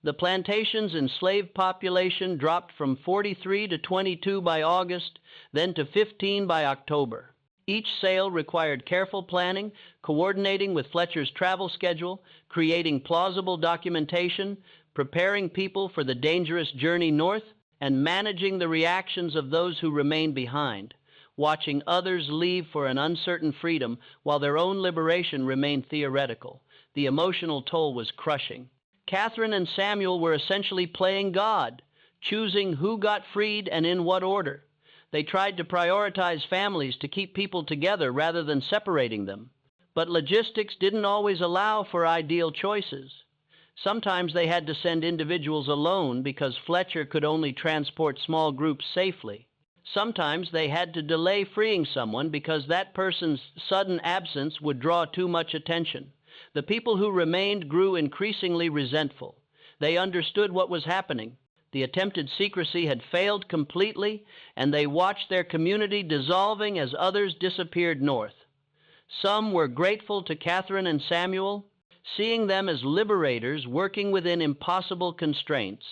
The plantation's enslaved population dropped from 43 to 22 by August, then to 15 by October. Each sale required careful planning, coordinating with Fletcher's travel schedule, creating plausible documentation, preparing people for the dangerous journey north, and managing the reactions of those who remained behind, watching others leave for an uncertain freedom while their own liberation remained theoretical. The emotional toll was crushing. Catherine and Samuel were essentially playing God, choosing who got freed and in what order. They tried to prioritize families to keep people together rather than separating them. But logistics didn't always allow for ideal choices. Sometimes they had to send individuals alone because Fletcher could only transport small groups safely. Sometimes they had to delay freeing someone because that person's sudden absence would draw too much attention. The people who remained grew increasingly resentful. They understood what was happening. The attempted secrecy had failed completely, and they watched their community dissolving as others disappeared north. Some were grateful to Catherine and Samuel, seeing them as liberators working within impossible constraints.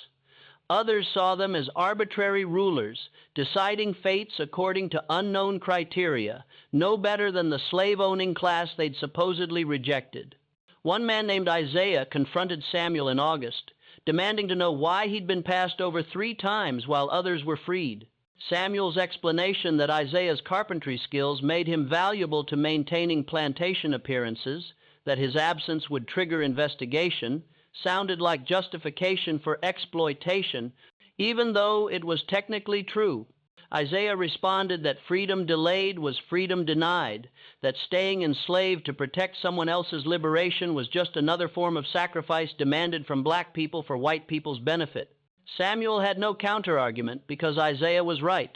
Others saw them as arbitrary rulers, deciding fates according to unknown criteria, no better than the slave-owning class they'd supposedly rejected. One man named Isaiah confronted Samuel in August, demanding to know why he'd been passed over 3 times while others were freed. Samuel's explanation that Isaiah's carpentry skills made him valuable to maintaining plantation appearances, that his absence would trigger investigation, sounded like justification for exploitation, even though it was technically true. Isaiah responded that freedom delayed was freedom denied, that staying enslaved to protect someone else's liberation was just another form of sacrifice demanded from black people for white people's benefit. Samuel had no counterargument because Isaiah was right.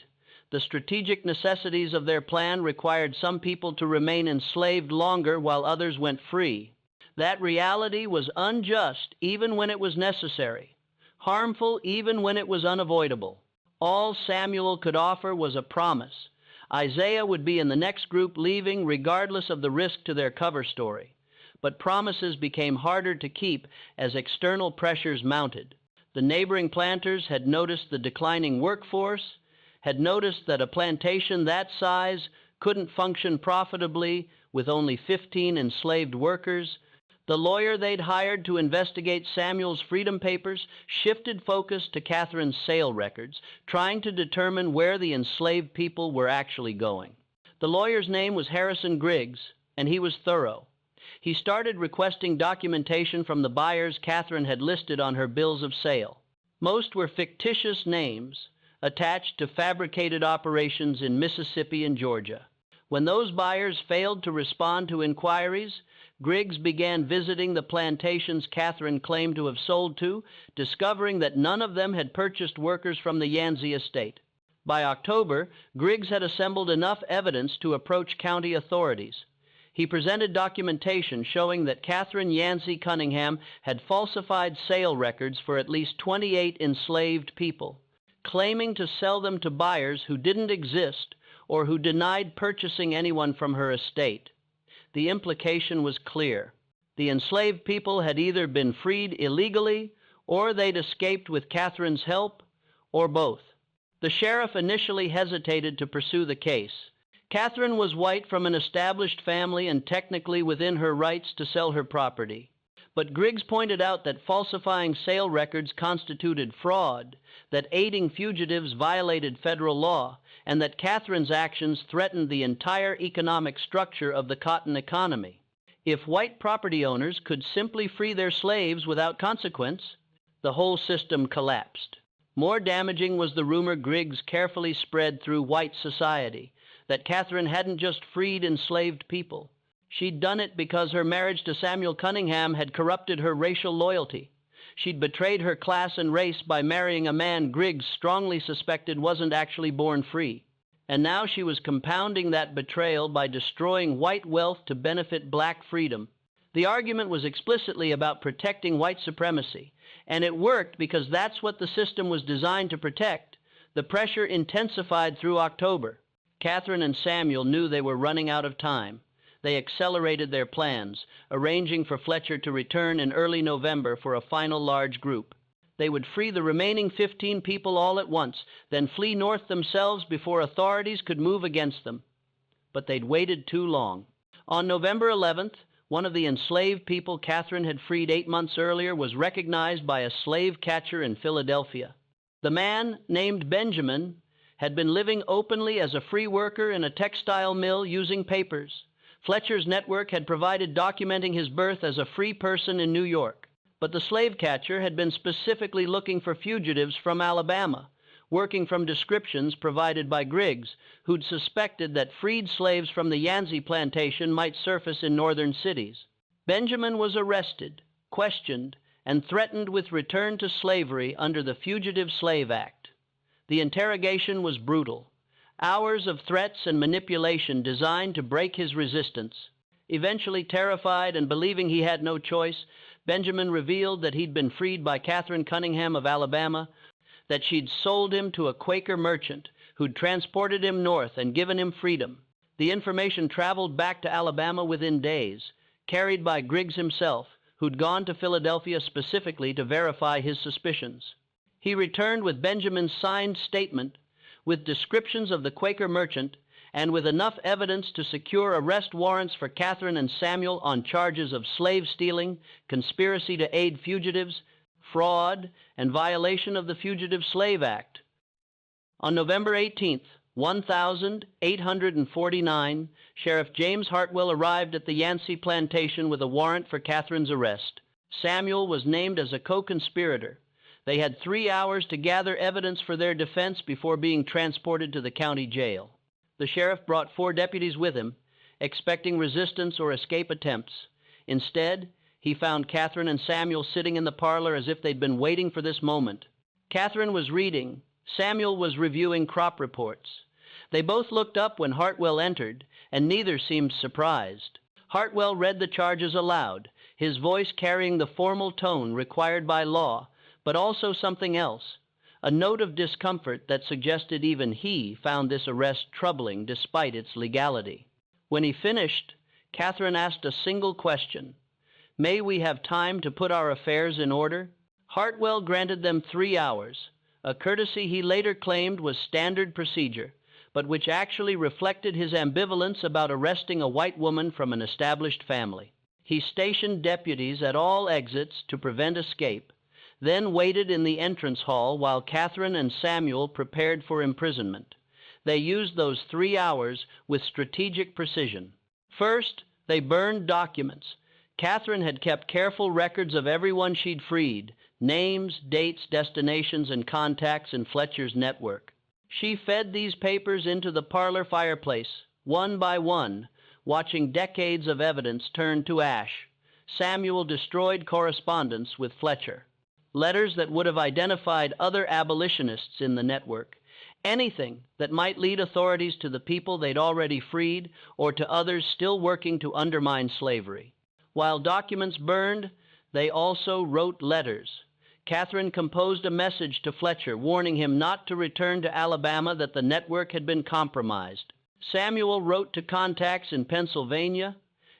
The strategic necessities of their plan required some people to remain enslaved longer while others went free. That reality was unjust even when it was necessary, harmful even when it was unavoidable. All Samuel could offer was a promise. Isaiah would be in the next group leaving regardless of the risk to their cover story. But promises became harder to keep as external pressures mounted. The neighboring planters had noticed the declining workforce, had noticed that a plantation that size couldn't function profitably with only 15 enslaved workers. The lawyer they'd hired to investigate Samuel's freedom papers shifted focus to Catherine's sale records, trying to determine where the enslaved people were actually going. The lawyer's name was Harrison Griggs, and he was thorough. He started requesting documentation from the buyers Catherine had listed on her bills of sale. Most were fictitious names attached to fabricated operations in Mississippi and Georgia. When those buyers failed to respond to inquiries, Griggs began visiting the plantations Catherine claimed to have sold to, discovering that none of them had purchased workers from the Yancey estate. By October, Griggs had assembled enough evidence to approach county authorities. He presented documentation showing that Catherine Yancey Cunningham had falsified sale records for at least 28 enslaved people, claiming to sell them to buyers who didn't exist or who denied purchasing anyone from her estate. The implication was clear. The enslaved people had either been freed illegally, or they'd escaped with Catherine's help, or both. The sheriff initially hesitated to pursue the case. Catherine was white from an established family and technically within her rights to sell her property. But Griggs pointed out that falsifying sale records constituted fraud, that aiding fugitives violated federal law, and that Catherine's actions threatened the entire economic structure of the cotton economy. If white property owners could simply free their slaves without consequence, the whole system collapsed. More damaging was the rumor Griggs carefully spread through white society, that Catherine hadn't just freed enslaved people. She'd done it because her marriage to Samuel Cunningham had corrupted her racial loyalty. She'd betrayed her class and race by marrying a man Griggs strongly suspected wasn't actually born free. And now she was compounding that betrayal by destroying white wealth to benefit black freedom. The argument was explicitly about protecting white supremacy, and it worked because that's what the system was designed to protect. The pressure intensified through October. Catherine and Samuel knew they were running out of time. They accelerated their plans, arranging for Fletcher to return in early November for a final large group. They would free the remaining 15 people all at once, then flee north themselves before authorities could move against them. But they'd waited too long. On November 11th, one of the enslaved people Catherine had freed 8 months earlier was recognized by a slave catcher in Philadelphia. The man, named Benjamin, had been living openly as a free worker in a textile mill using papers. Fletcher's network had provided documenting his birth as a free person in New York. But the slave catcher had been specifically looking for fugitives from Alabama, working from descriptions provided by Griggs, who'd suspected that freed slaves from the Yancey plantation might surface in northern cities. Benjamin was arrested, questioned, and threatened with return to slavery under the Fugitive Slave Act. The interrogation was brutal. Hours of threats and manipulation designed to break his resistance. Eventually terrified and believing he had no choice, Benjamin revealed that he'd been freed by Catherine Cunningham of Alabama, that she'd sold him to a Quaker merchant who'd transported him north and given him freedom. The information traveled back to Alabama within days, carried by Griggs himself, who'd gone to Philadelphia specifically to verify his suspicions. He returned with Benjamin's signed statement, with descriptions of the Quaker merchant, and with enough evidence to secure arrest warrants for Catherine and Samuel on charges of slave stealing, conspiracy to aid fugitives, fraud, and violation of the Fugitive Slave Act. On November 18th, 1849, Sheriff James Hartwell arrived at the Yancey plantation with a warrant for Catherine's arrest. Samuel was named as a co-conspirator. They had 3 hours to gather evidence for their defense before being transported to the county jail. The sheriff brought 4 deputies with him, expecting resistance or escape attempts. Instead, he found Catherine and Samuel sitting in the parlor as if they'd been waiting for this moment. Catherine was reading. Samuel was reviewing crop reports. They both looked up when Hartwell entered, and neither seemed surprised. Hartwell read the charges aloud, his voice carrying the formal tone required by law, but also something else, a note of discomfort that suggested even he found this arrest troubling despite its legality. When he finished, Catherine asked a single question: "May we have time to put our affairs in order?" Hartwell granted them 3 hours, a courtesy he later claimed was standard procedure, but which actually reflected his ambivalence about arresting a white woman from an established family. He stationed deputies at all exits to prevent escape, then waited in the entrance hall while Catherine and Samuel prepared for imprisonment. They used those 3 hours with strategic precision. First, they burned documents. Catherine had kept careful records of everyone she'd freed, names, dates, destinations, and contacts in Fletcher's network. She fed these papers into the parlor fireplace, one by one, watching decades of evidence turn to ash. Samuel destroyed correspondence with Fletcher. Letters that would have identified other abolitionists in the network, anything that might lead authorities to the people they'd already freed or to others still working to undermine slavery. While documents burned, they also wrote letters. Catherine composed a message to Fletcher warning him not to return to Alabama, that the network had been compromised. Samuel wrote to contacts in Pennsylvania,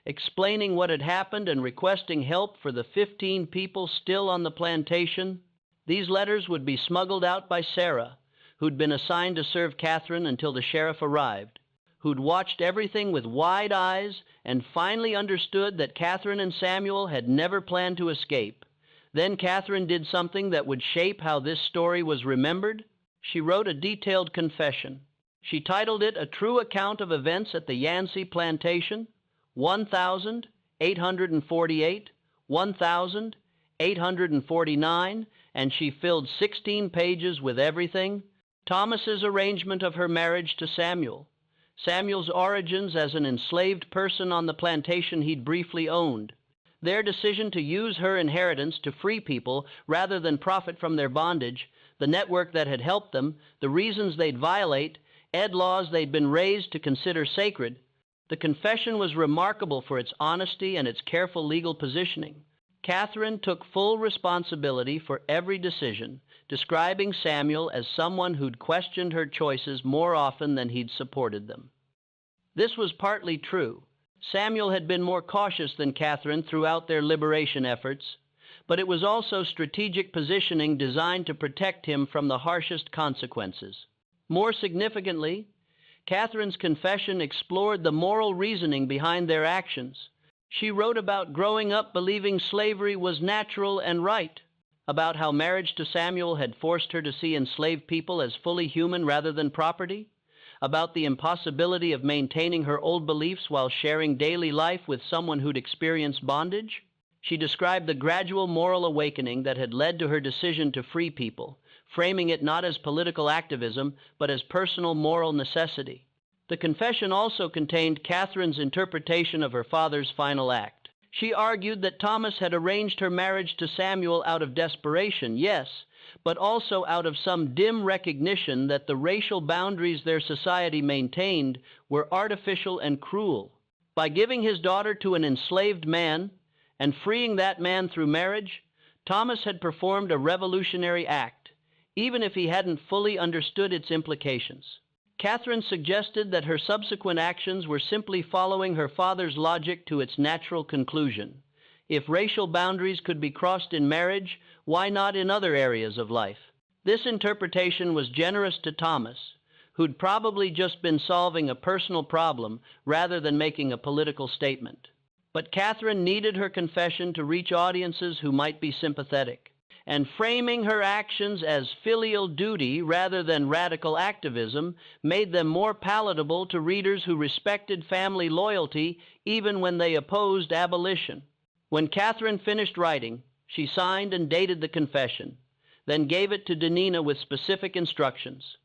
explaining what had happened and requesting help for the 15 people still on the plantation. These letters would be smuggled out by Sarah, who'd been assigned to serve Catherine until the sheriff arrived, who'd watched everything with wide eyes and finally understood that Catherine and Samuel had never planned to escape. Then Catherine did something that would shape how this story was remembered. She wrote a detailed confession. She titled it A True Account of Events at the Yancey Plantation, 1848, 1849, and she filled 16 pages with everything: Thomas's arrangement of her marriage to Samuel, Samuel's origins as an enslaved person on the plantation he'd briefly owned, their decision to use her inheritance to free people rather than profit from their bondage, the network that had helped them, the reasons they'd violate, laws they'd been raised to consider sacred. The confession was remarkable for its honesty and its careful legal positioning. Catherine took full responsibility for every decision, describing Samuel as someone who'd questioned her choices more often than he'd supported them. This was partly true. Samuel had been more cautious than Catherine throughout their liberation efforts, but it was also strategic positioning designed to protect him from the harshest consequences. More significantly, Catherine's confession explored the moral reasoning behind their actions. She wrote about growing up believing slavery was natural and right, about how marriage to Samuel had forced her to see enslaved people as fully human rather than property, about the impossibility of maintaining her old beliefs while sharing daily life with someone who'd experienced bondage. She described the gradual moral awakening that had led to her decision to free people, framing it not as political activism, but as personal moral necessity. The confession also contained Catherine's interpretation of her father's final act. She argued that Thomas had arranged her marriage to Samuel out of desperation, yes, but also out of some dim recognition that the racial boundaries their society maintained were artificial and cruel. By giving his daughter to an enslaved man and freeing that man through marriage, Thomas had performed a revolutionary act, even if he hadn't fully understood its implications. Catherine suggested that her subsequent actions were simply following her father's logic to its natural conclusion. If racial boundaries could be crossed in marriage, why not in other areas of life? This interpretation was generous to Thomas, who'd probably just been solving a personal problem rather than making a political statement. But Catherine needed her confession to reach audiences who might be sympathetic, and framing her actions as filial duty rather than radical activism made them more palatable to readers who respected family loyalty even when they opposed abolition. When Catherine finished writing, she signed and dated the confession, then gave it to Danina with specific instructions.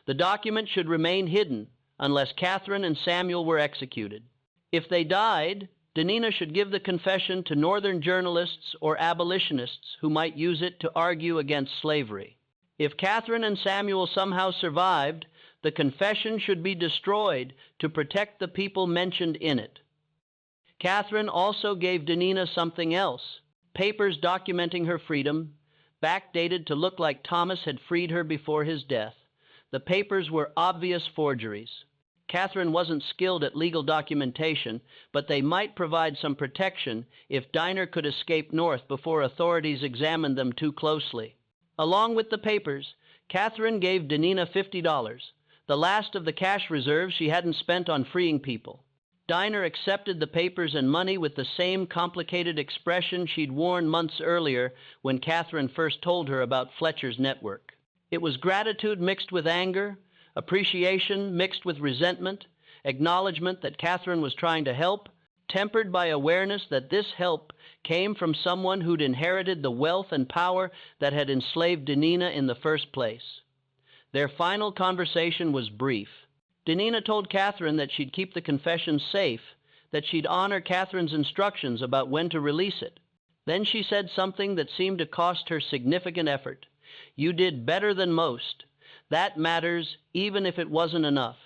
The document should remain hidden unless Catherine and Samuel were executed. If they died, Danina should give the confession to Northern journalists or abolitionists who might use it to argue against slavery. If Catherine and Samuel somehow survived, the confession should be destroyed to protect the people mentioned in it. Catherine also gave Danina something else: papers documenting her freedom, backdated to look like Thomas had freed her before his death. The papers were obvious forgeries. Catherine wasn't skilled at legal documentation, but they might provide some protection if Diner could escape north before authorities examined them too closely. Along with the papers, Catherine gave Danina $50, the last of the cash reserves she hadn't spent on freeing people. Diner accepted the papers and money with the same complicated expression she'd worn months earlier when Catherine first told her about Fletcher's network. It was gratitude mixed with anger, appreciation mixed with resentment, acknowledgement that Catherine was trying to help, tempered by awareness that this help came from someone who'd inherited the wealth and power that had enslaved Danina in the first place. Their final conversation was brief. Danina told Catherine that she'd keep the confession safe, that she'd honor Catherine's instructions about when to release it. Then she said something that seemed to cost her significant effort. "You did better than most. That matters, even if it wasn't enough."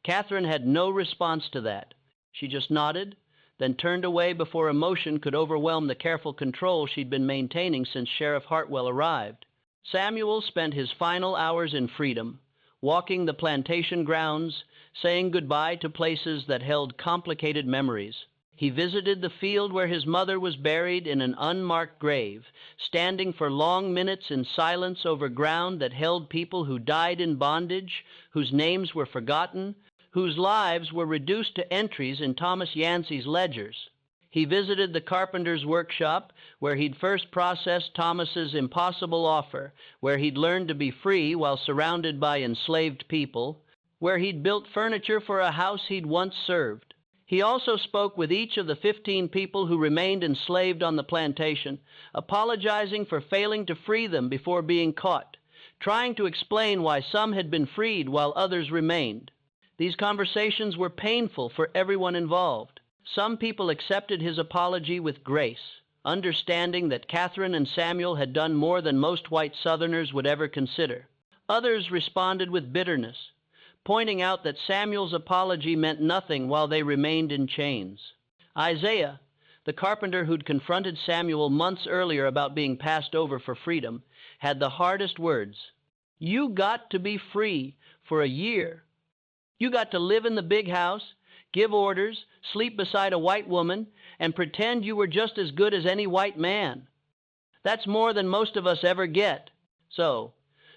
Catherine had no response to that. She just nodded, then turned away before emotion could overwhelm the careful control she'd been maintaining since Sheriff Hartwell arrived. Samuel spent his final hours in freedom, walking the plantation grounds, saying goodbye to places that held complicated memories. He visited the field where his mother was buried in an unmarked grave, standing for long minutes in silence over ground that held people who died in bondage, whose names were forgotten, whose lives were reduced to entries in Thomas Yancey's ledgers. He visited the carpenter's workshop, where he'd first processed Thomas's impossible offer, where he'd learned to be free while surrounded by enslaved people, where he'd built furniture for a house he'd once served. He also spoke with each of the 15 people who remained enslaved on the plantation, apologizing for failing to free them before being caught, trying to explain why some had been freed while others remained. These conversations were painful for everyone involved. Some people accepted his apology with grace, understanding that Catherine and Samuel had done more than most white Southerners would ever consider. Others responded with bitterness, pointing out that Samuel's apology meant nothing while they remained in chains. Isaiah, the carpenter who'd confronted Samuel months earlier about being passed over for freedom, had the hardest words. "You got to be free for a year. You got to live in the big house, give orders, sleep beside a white woman, and pretend you were just as good as any white man. That's more than most of us ever get. So,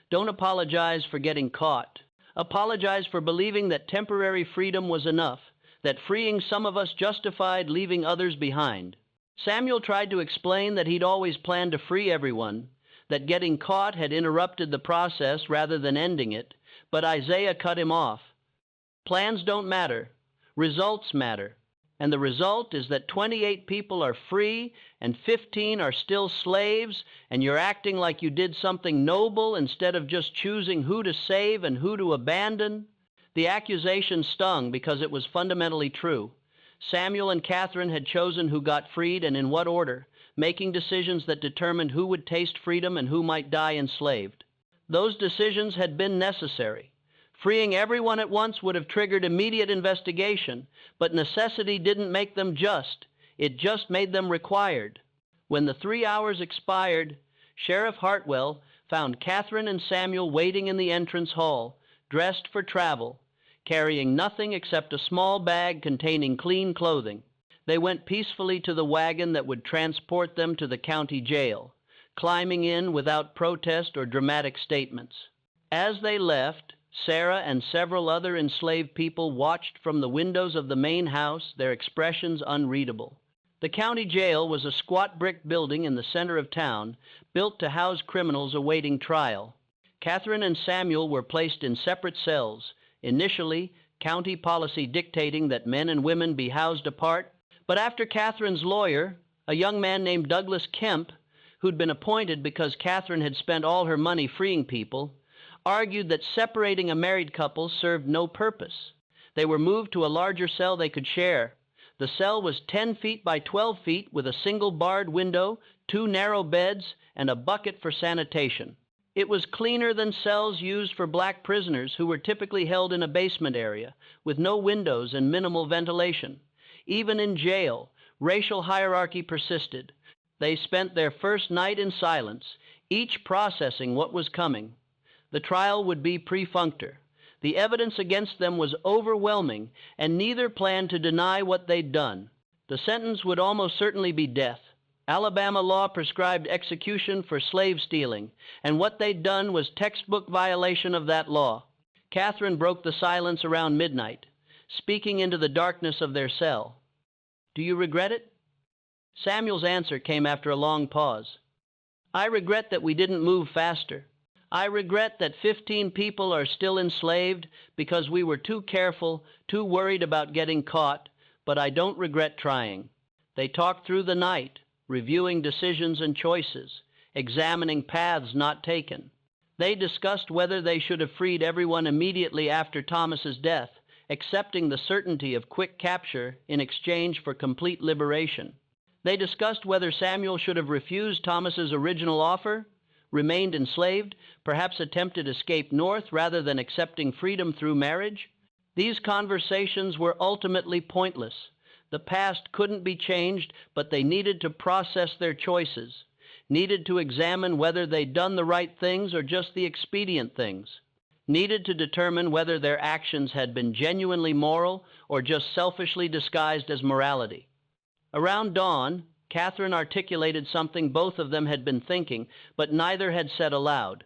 don't apologize for getting caught. Apologize for believing that temporary freedom was enough, that freeing some of us justified leaving others behind." Samuel tried to explain that he'd always planned to free everyone, that getting caught had interrupted the process rather than ending it, but Isaiah cut him off. "Plans don't matter. Results matter. And the result is that 28 people are free and 15 are still slaves, and you're acting like you did something noble instead of just choosing who to save and who to abandon." The accusation stung because it was fundamentally true. Samuel and Catherine had chosen who got freed and in what order, making decisions that determined who would taste freedom and who might die enslaved. Those decisions had been necessary. Freeing everyone at once would have triggered immediate investigation, but necessity didn't make them just. It just made them required. When the 3 hours expired, Sheriff Hartwell found Catherine and Samuel waiting in the entrance hall, dressed for travel, carrying nothing except a small bag containing clean clothing. They went peacefully to the wagon that would transport them to the county jail, climbing in without protest or dramatic statements. As they left, Sarah and several other enslaved people watched from the windows of the main house, their expressions unreadable. The county jail was a squat brick building in the center of town, built to house criminals awaiting trial. Catherine and Samuel were placed in separate cells, initially county policy dictating that men and women be housed apart, but after Catherine's lawyer, a young man named Douglas Kemp, who'd been appointed because Catherine had spent all her money freeing people, argued that separating a married couple served no purpose. They were moved to a larger cell they could share. The cell was 10 feet by 12 feet with a single barred window, 2 narrow beds, and a bucket for sanitation. It was cleaner than cells used for black prisoners who were typically held in a basement area, with no windows and minimal ventilation. Even in jail, racial hierarchy persisted. They spent their first night in silence, each processing what was coming. The trial would be perfunctory. The evidence against them was overwhelming, and neither planned to deny what they'd done. The sentence would almost certainly be death. Alabama law prescribed execution for slave stealing, and what they'd done was textbook violation of that law. Catherine broke the silence around midnight, speaking into the darkness of their cell. "Do you regret it?" Samuel's answer came after a long pause. "I regret that we didn't move faster. I regret that 15 people are still enslaved because we were too careful, too worried about getting caught, but I don't regret trying." They talked through the night, reviewing decisions and choices, examining paths not taken. They discussed whether they should have freed everyone immediately after Thomas's death, accepting the certainty of quick capture in exchange for complete liberation. They discussed whether Samuel should have refused Thomas's original offer, remained enslaved, perhaps attempted escape north rather than accepting freedom through marriage. These conversations were ultimately pointless. The past couldn't be changed, but they needed to process their choices, needed to examine whether they'd done the right things or just the expedient things, needed to determine whether their actions had been genuinely moral or just selfishly disguised as morality. Around dawn, Catherine articulated something both of them had been thinking, but neither had said aloud.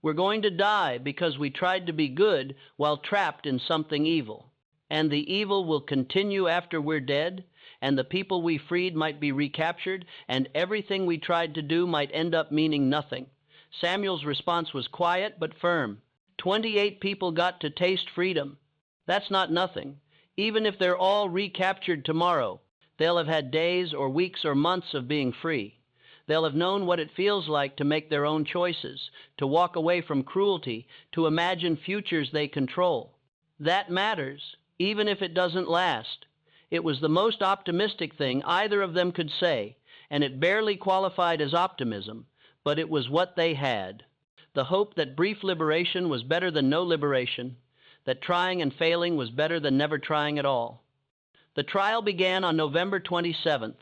"We're going to die because we tried to be good while trapped in something evil. And the evil will continue after we're dead, and the people we freed might be recaptured, and everything we tried to do might end up meaning nothing." Samuel's response was quiet but firm. 28 people got to taste freedom. That's not nothing. Even if they're all recaptured tomorrow, they'll have had days or weeks or months of being free. They'll have known what it feels like to make their own choices, to walk away from cruelty, to imagine futures they control. That matters, even if it doesn't last. It was the most optimistic thing either of them could say, and it barely qualified as optimism, but it was what they had. The hope that brief liberation was better than no liberation, that trying and failing was better than never trying at all. The trial began on November 27th,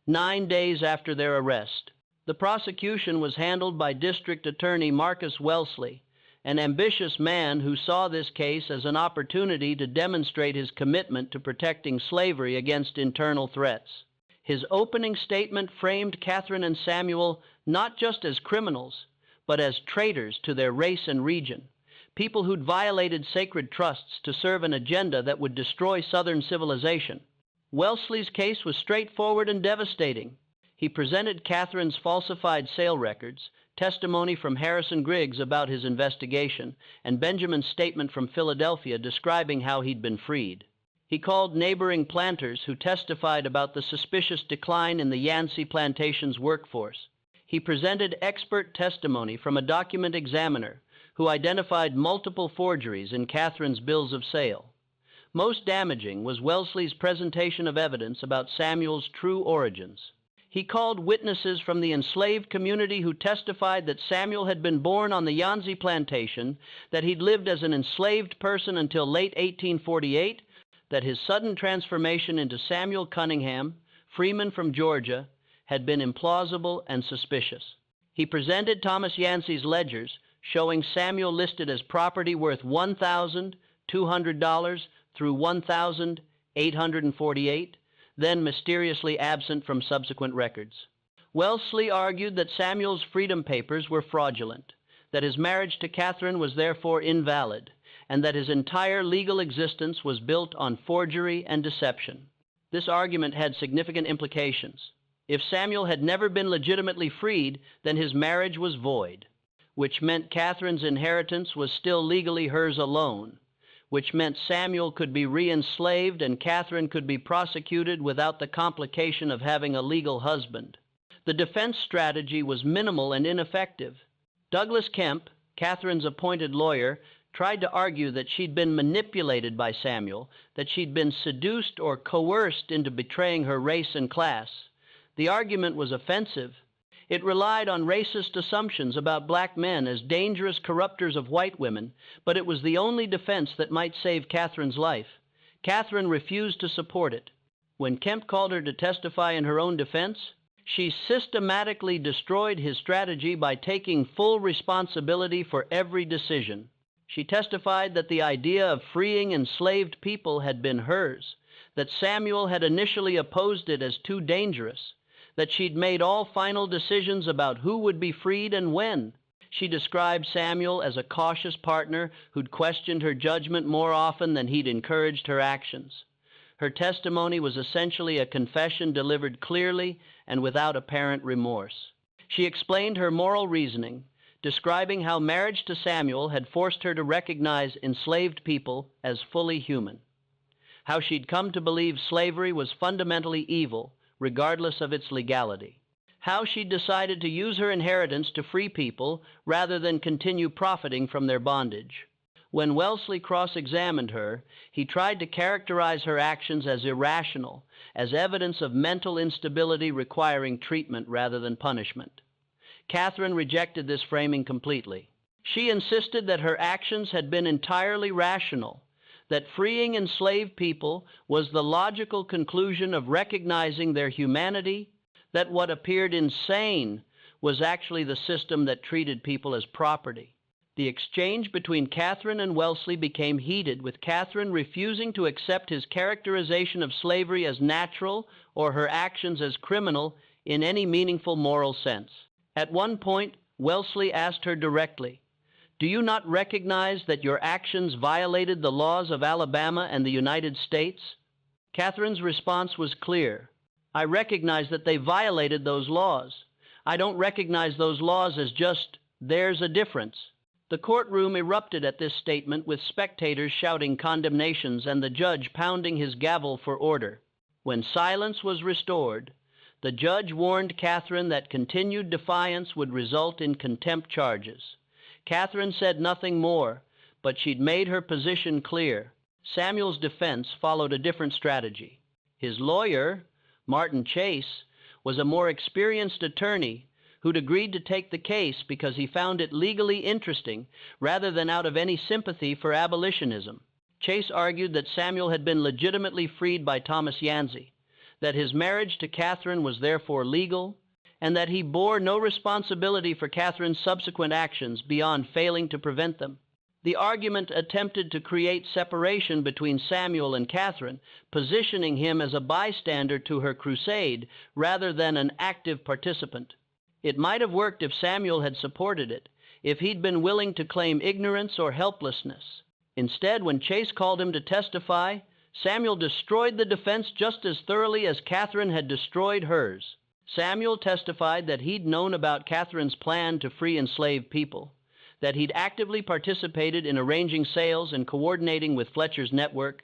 9 days after their arrest. The prosecution was handled by District Attorney Marcus Wellesley, an ambitious man who saw this case as an opportunity to demonstrate his commitment to protecting slavery against internal threats. His opening statement framed Catherine and Samuel not just as criminals, but as traitors to their race and region, people who'd violated sacred trusts to serve an agenda that would destroy Southern civilization. Wellesley's case was straightforward and devastating. He presented Catherine's falsified sale records, testimony from Harrison Griggs about his investigation, and Benjamin's statement from Philadelphia describing how he'd been freed. He called neighboring planters who testified about the suspicious decline in the Yancey Plantation's workforce. He presented expert testimony from a document examiner who identified multiple forgeries in Catherine's bills of sale. Most damaging was Wellesley's presentation of evidence about Samuel's true origins. He called witnesses from the enslaved community who testified that Samuel had been born on the Yancey Plantation, that he'd lived as an enslaved person until late 1848, that his sudden transformation into Samuel Cunningham, freeman from Georgia, had been implausible and suspicious. He presented Thomas Yancey's ledgers showing Samuel listed as property worth $1,200 through $1,848, then mysteriously absent from subsequent records. Wellesley argued that Samuel's freedom papers were fraudulent, that his marriage to Catherine was therefore invalid, and that his entire legal existence was built on forgery and deception. This argument had significant implications. If Samuel had never been legitimately freed, then his marriage was void, which meant Catherine's inheritance was still legally hers alone, which meant Samuel could be re-enslaved and Catherine could be prosecuted without the complication of having a legal husband. The defense strategy was minimal and ineffective. Douglas Kemp, Catherine's appointed lawyer, tried to argue that she'd been manipulated by Samuel, that she'd been seduced or coerced into betraying her race and class. The argument was offensive. It relied on racist assumptions about black men as dangerous corruptors of white women, but it was the only defense that might save Catherine's life. Catherine refused to support it. When Kemp called her to testify in her own defense, she systematically destroyed his strategy by taking full responsibility for every decision. She testified that the idea of freeing enslaved people had been hers, that Samuel had initially opposed it as too dangerous, that she'd made all final decisions about who would be freed and when. She described Samuel as a cautious partner who'd questioned her judgment more often than he'd encouraged her actions. Her testimony was essentially a confession delivered clearly and without apparent remorse. She explained her moral reasoning, describing how marriage to Samuel had forced her to recognize enslaved people as fully human, how she'd come to believe slavery was fundamentally evil, regardless of its legality, how she decided to use her inheritance to free people rather than continue profiting from their bondage. When Wellesley cross-examined her, he tried to characterize her actions as irrational, as evidence of mental instability requiring treatment rather than punishment. Catherine rejected this framing completely. She insisted that her actions had been entirely rational, that freeing enslaved people was the logical conclusion of recognizing their humanity, that what appeared insane was actually the system that treated people as property. The exchange between Catherine and Wellesley became heated, with Catherine refusing to accept his characterization of slavery as natural or her actions as criminal in any meaningful moral sense. At one point, Wellesley asked her directly, "Do you not recognize that your actions violated the laws of Alabama and the United States?" Catherine's response was clear. "I recognize that they violated those laws. I don't recognize those laws as just, there's a difference." The courtroom erupted at this statement, with spectators shouting condemnations and the judge pounding his gavel for order. When silence was restored, the judge warned Catherine that continued defiance would result in contempt charges. Catherine said nothing more, but she'd made her position clear. Samuel's defense followed a different strategy. His lawyer, Martin Chase, was a more experienced attorney who'd agreed to take the case because he found it legally interesting rather than out of any sympathy for abolitionism. Chase argued that Samuel had been legitimately freed by Thomas Yancey, that his marriage to Catherine was therefore legal, and that he bore no responsibility for Catherine's subsequent actions beyond failing to prevent them. The argument attempted to create separation between Samuel and Catherine, positioning him as a bystander to her crusade rather than an active participant. It might have worked if Samuel had supported it, if he'd been willing to claim ignorance or helplessness. Instead, when Chase called him to testify, Samuel destroyed the defense just as thoroughly as Catherine had destroyed hers. Samuel testified that he'd known about Catherine's plan to free enslaved people, that he'd actively participated in arranging sales and coordinating with Fletcher's network,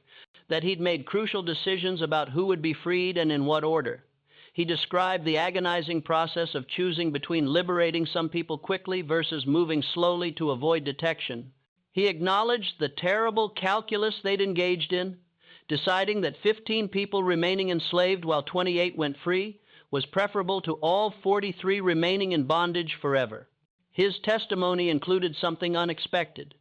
that he'd made crucial decisions about who would be freed and in what order. He described the agonizing process of choosing between liberating some people quickly versus moving slowly to avoid detection. He acknowledged the terrible calculus they'd engaged in, deciding that 15 people remaining enslaved while 28 went free was preferable to all 43 remaining in bondage forever. His testimony included something unexpected,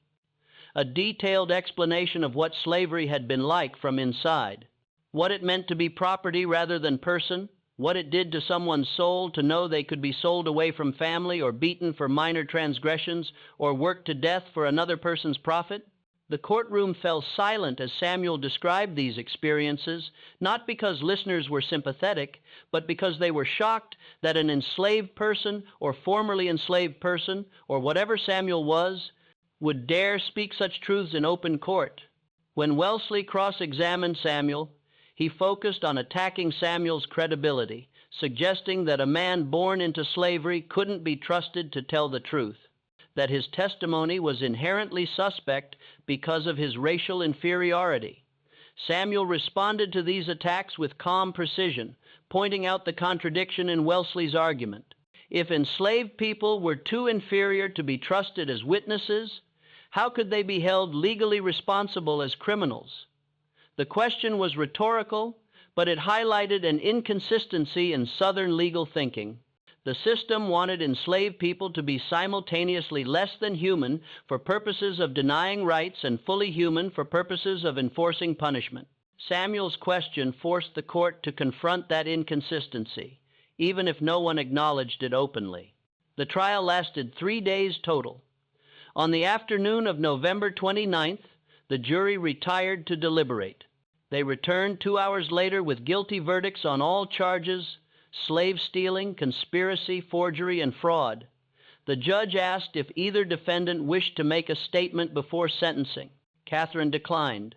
a detailed explanation of what slavery had been like from inside, what it meant to be property rather than person, what it did to someone's soul to know they could be sold away from family or beaten for minor transgressions or worked to death for another person's profit. The courtroom fell silent as Samuel described these experiences, not because listeners were sympathetic, but because they were shocked that an enslaved person or formerly enslaved person, or whatever Samuel was, would dare speak such truths in open court. When Wellesley cross-examined Samuel, he focused on attacking Samuel's credibility, suggesting that a man born into slavery couldn't be trusted to tell the truth, that his testimony was inherently suspect because of his racial inferiority. Samuel responded to these attacks with calm precision, pointing out the contradiction in Wellesley's argument. If enslaved people were too inferior to be trusted as witnesses, how could they be held legally responsible as criminals? The question was rhetorical, but it highlighted an inconsistency in Southern legal thinking. The system wanted enslaved people to be simultaneously less than human for purposes of denying rights and fully human for purposes of enforcing punishment. Samuel's question forced the court to confront that inconsistency, even if no one acknowledged it openly. The trial lasted 3 days total. On the afternoon of November 29th, the jury retired to deliberate. They returned 2 hours later with guilty verdicts on all charges: slave stealing, conspiracy, forgery, and fraud. The judge asked if either defendant wished to make a statement before sentencing. Catherine declined.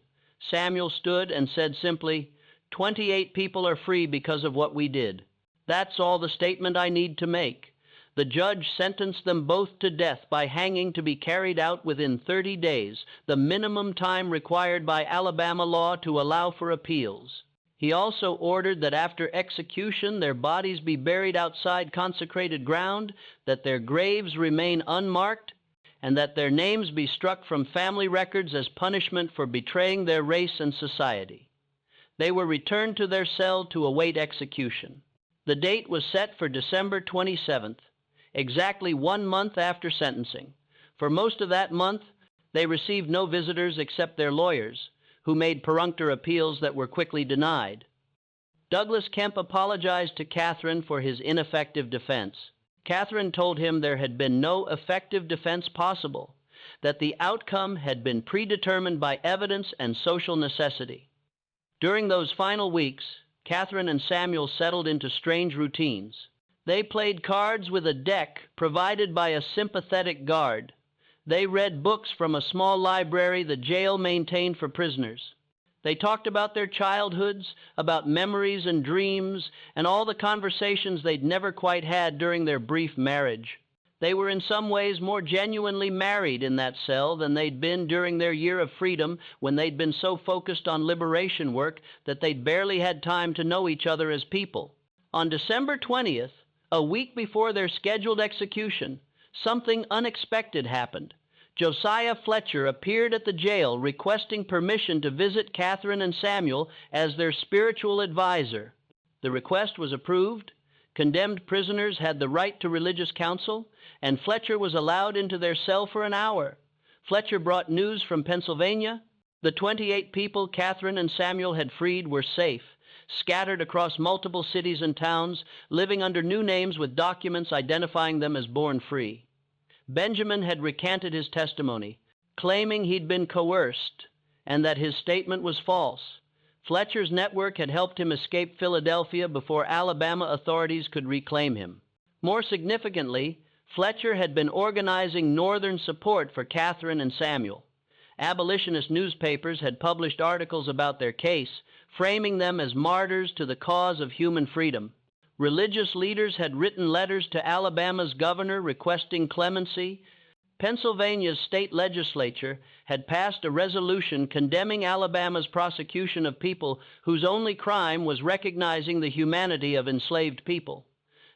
Samuel stood and said simply, "28 people are free because of what we did. That's all the statement I need to make." The judge sentenced them both to death by hanging, to be carried out within 30 days, the minimum time required by Alabama law to allow for appeals. He also ordered that after execution their bodies be buried outside consecrated ground, that their graves remain unmarked, and that their names be struck from family records as punishment for betraying their race and society. They were returned to their cell to await execution. The date was set for December 27th. Exactly 1 month after sentencing. For most of that month, they received no visitors except their lawyers, who made perfunctory appeals that were quickly denied. Douglas Kemp apologized to Catherine for his ineffective defense. Catherine told him there had been no effective defense possible, that the outcome had been predetermined by evidence and social necessity. During those final weeks, Catherine and Samuel settled into strange routines. They played cards with a deck provided by a sympathetic guard. They read books from a small library the jail maintained for prisoners. They talked about their childhoods, about memories and dreams, and all the conversations they'd never quite had during their brief marriage. They were in some ways more genuinely married in that cell than they'd been during their year of freedom, when they'd been so focused on liberation work that they'd barely had time to know each other as people. On December 20th, a week before their scheduled execution, something unexpected happened. Josiah Fletcher appeared at the jail requesting permission to visit Catherine and Samuel as their spiritual advisor. The request was approved. Condemned prisoners had the right to religious counsel, and Fletcher was allowed into their cell for an hour. Fletcher brought news from Pennsylvania. The 28 people Catherine and Samuel had freed were safe, scattered across multiple cities and towns, living under new names with documents identifying them as born free. Benjamin had recanted his testimony, claiming he'd been coerced and that his statement was false. Fletcher's network had helped him escape Philadelphia before Alabama authorities could reclaim him. More significantly, Fletcher had been organizing Northern support for Catherine and Samuel. Abolitionist newspapers had published articles about their case, framing them as martyrs to the cause of human freedom. Religious leaders had written letters to Alabama's governor requesting clemency. Pennsylvania's state legislature had passed a resolution condemning Alabama's prosecution of people whose only crime was recognizing the humanity of enslaved people.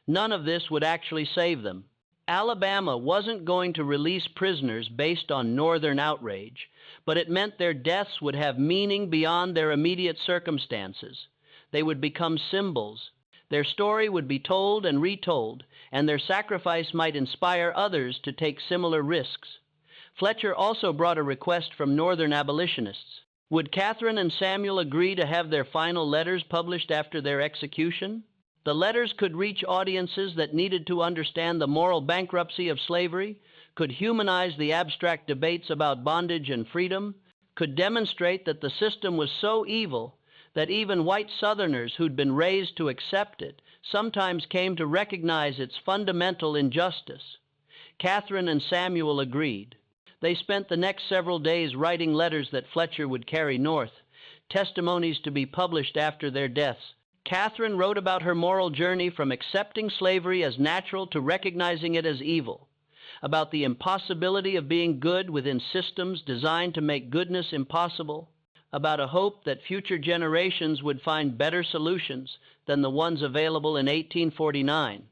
None of this would actually save them. Alabama wasn't going to release prisoners based on Northern outrage, but it meant their deaths would have meaning beyond their immediate circumstances. They would become symbols. Their story would be told and retold, and their sacrifice might inspire others to take similar risks. Fletcher also brought a request from Northern abolitionists. Would Catherine and Samuel agree to have their final letters published after their execution? The letters could reach audiences that needed to understand the moral bankruptcy of slavery, could humanize the abstract debates about bondage and freedom, could demonstrate that the system was so evil that even white Southerners who'd been raised to accept it sometimes came to recognize its fundamental injustice. Catherine and Samuel agreed. They spent the next several days writing letters that Fletcher would carry north, testimonies to be published after their deaths. Catherine wrote about her moral journey from accepting slavery as natural to recognizing it as evil, about the impossibility of being good within systems designed to make goodness impossible, about a hope that future generations would find better solutions than the ones available in 1849.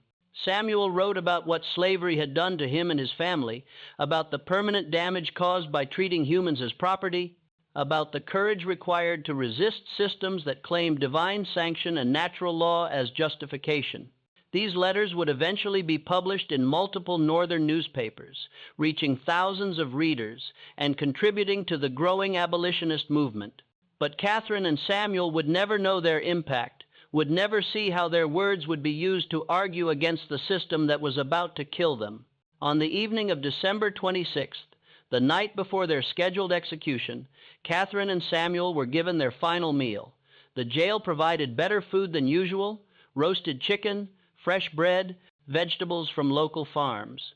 Samuel wrote about what slavery had done to him and his family, about the permanent damage caused by treating humans as property, about the courage required to resist systems that claim divine sanction and natural law as justification. These letters would eventually be published in multiple Northern newspapers, reaching thousands of readers and contributing to the growing abolitionist movement. But Catherine and Samuel would never know their impact, would never see how their words would be used to argue against the system that was about to kill them. On the evening of December 26th, the night before their scheduled execution, Catherine and Samuel were given their final meal. The jail provided better food than usual: roasted chicken, fresh bread, vegetables from local farms.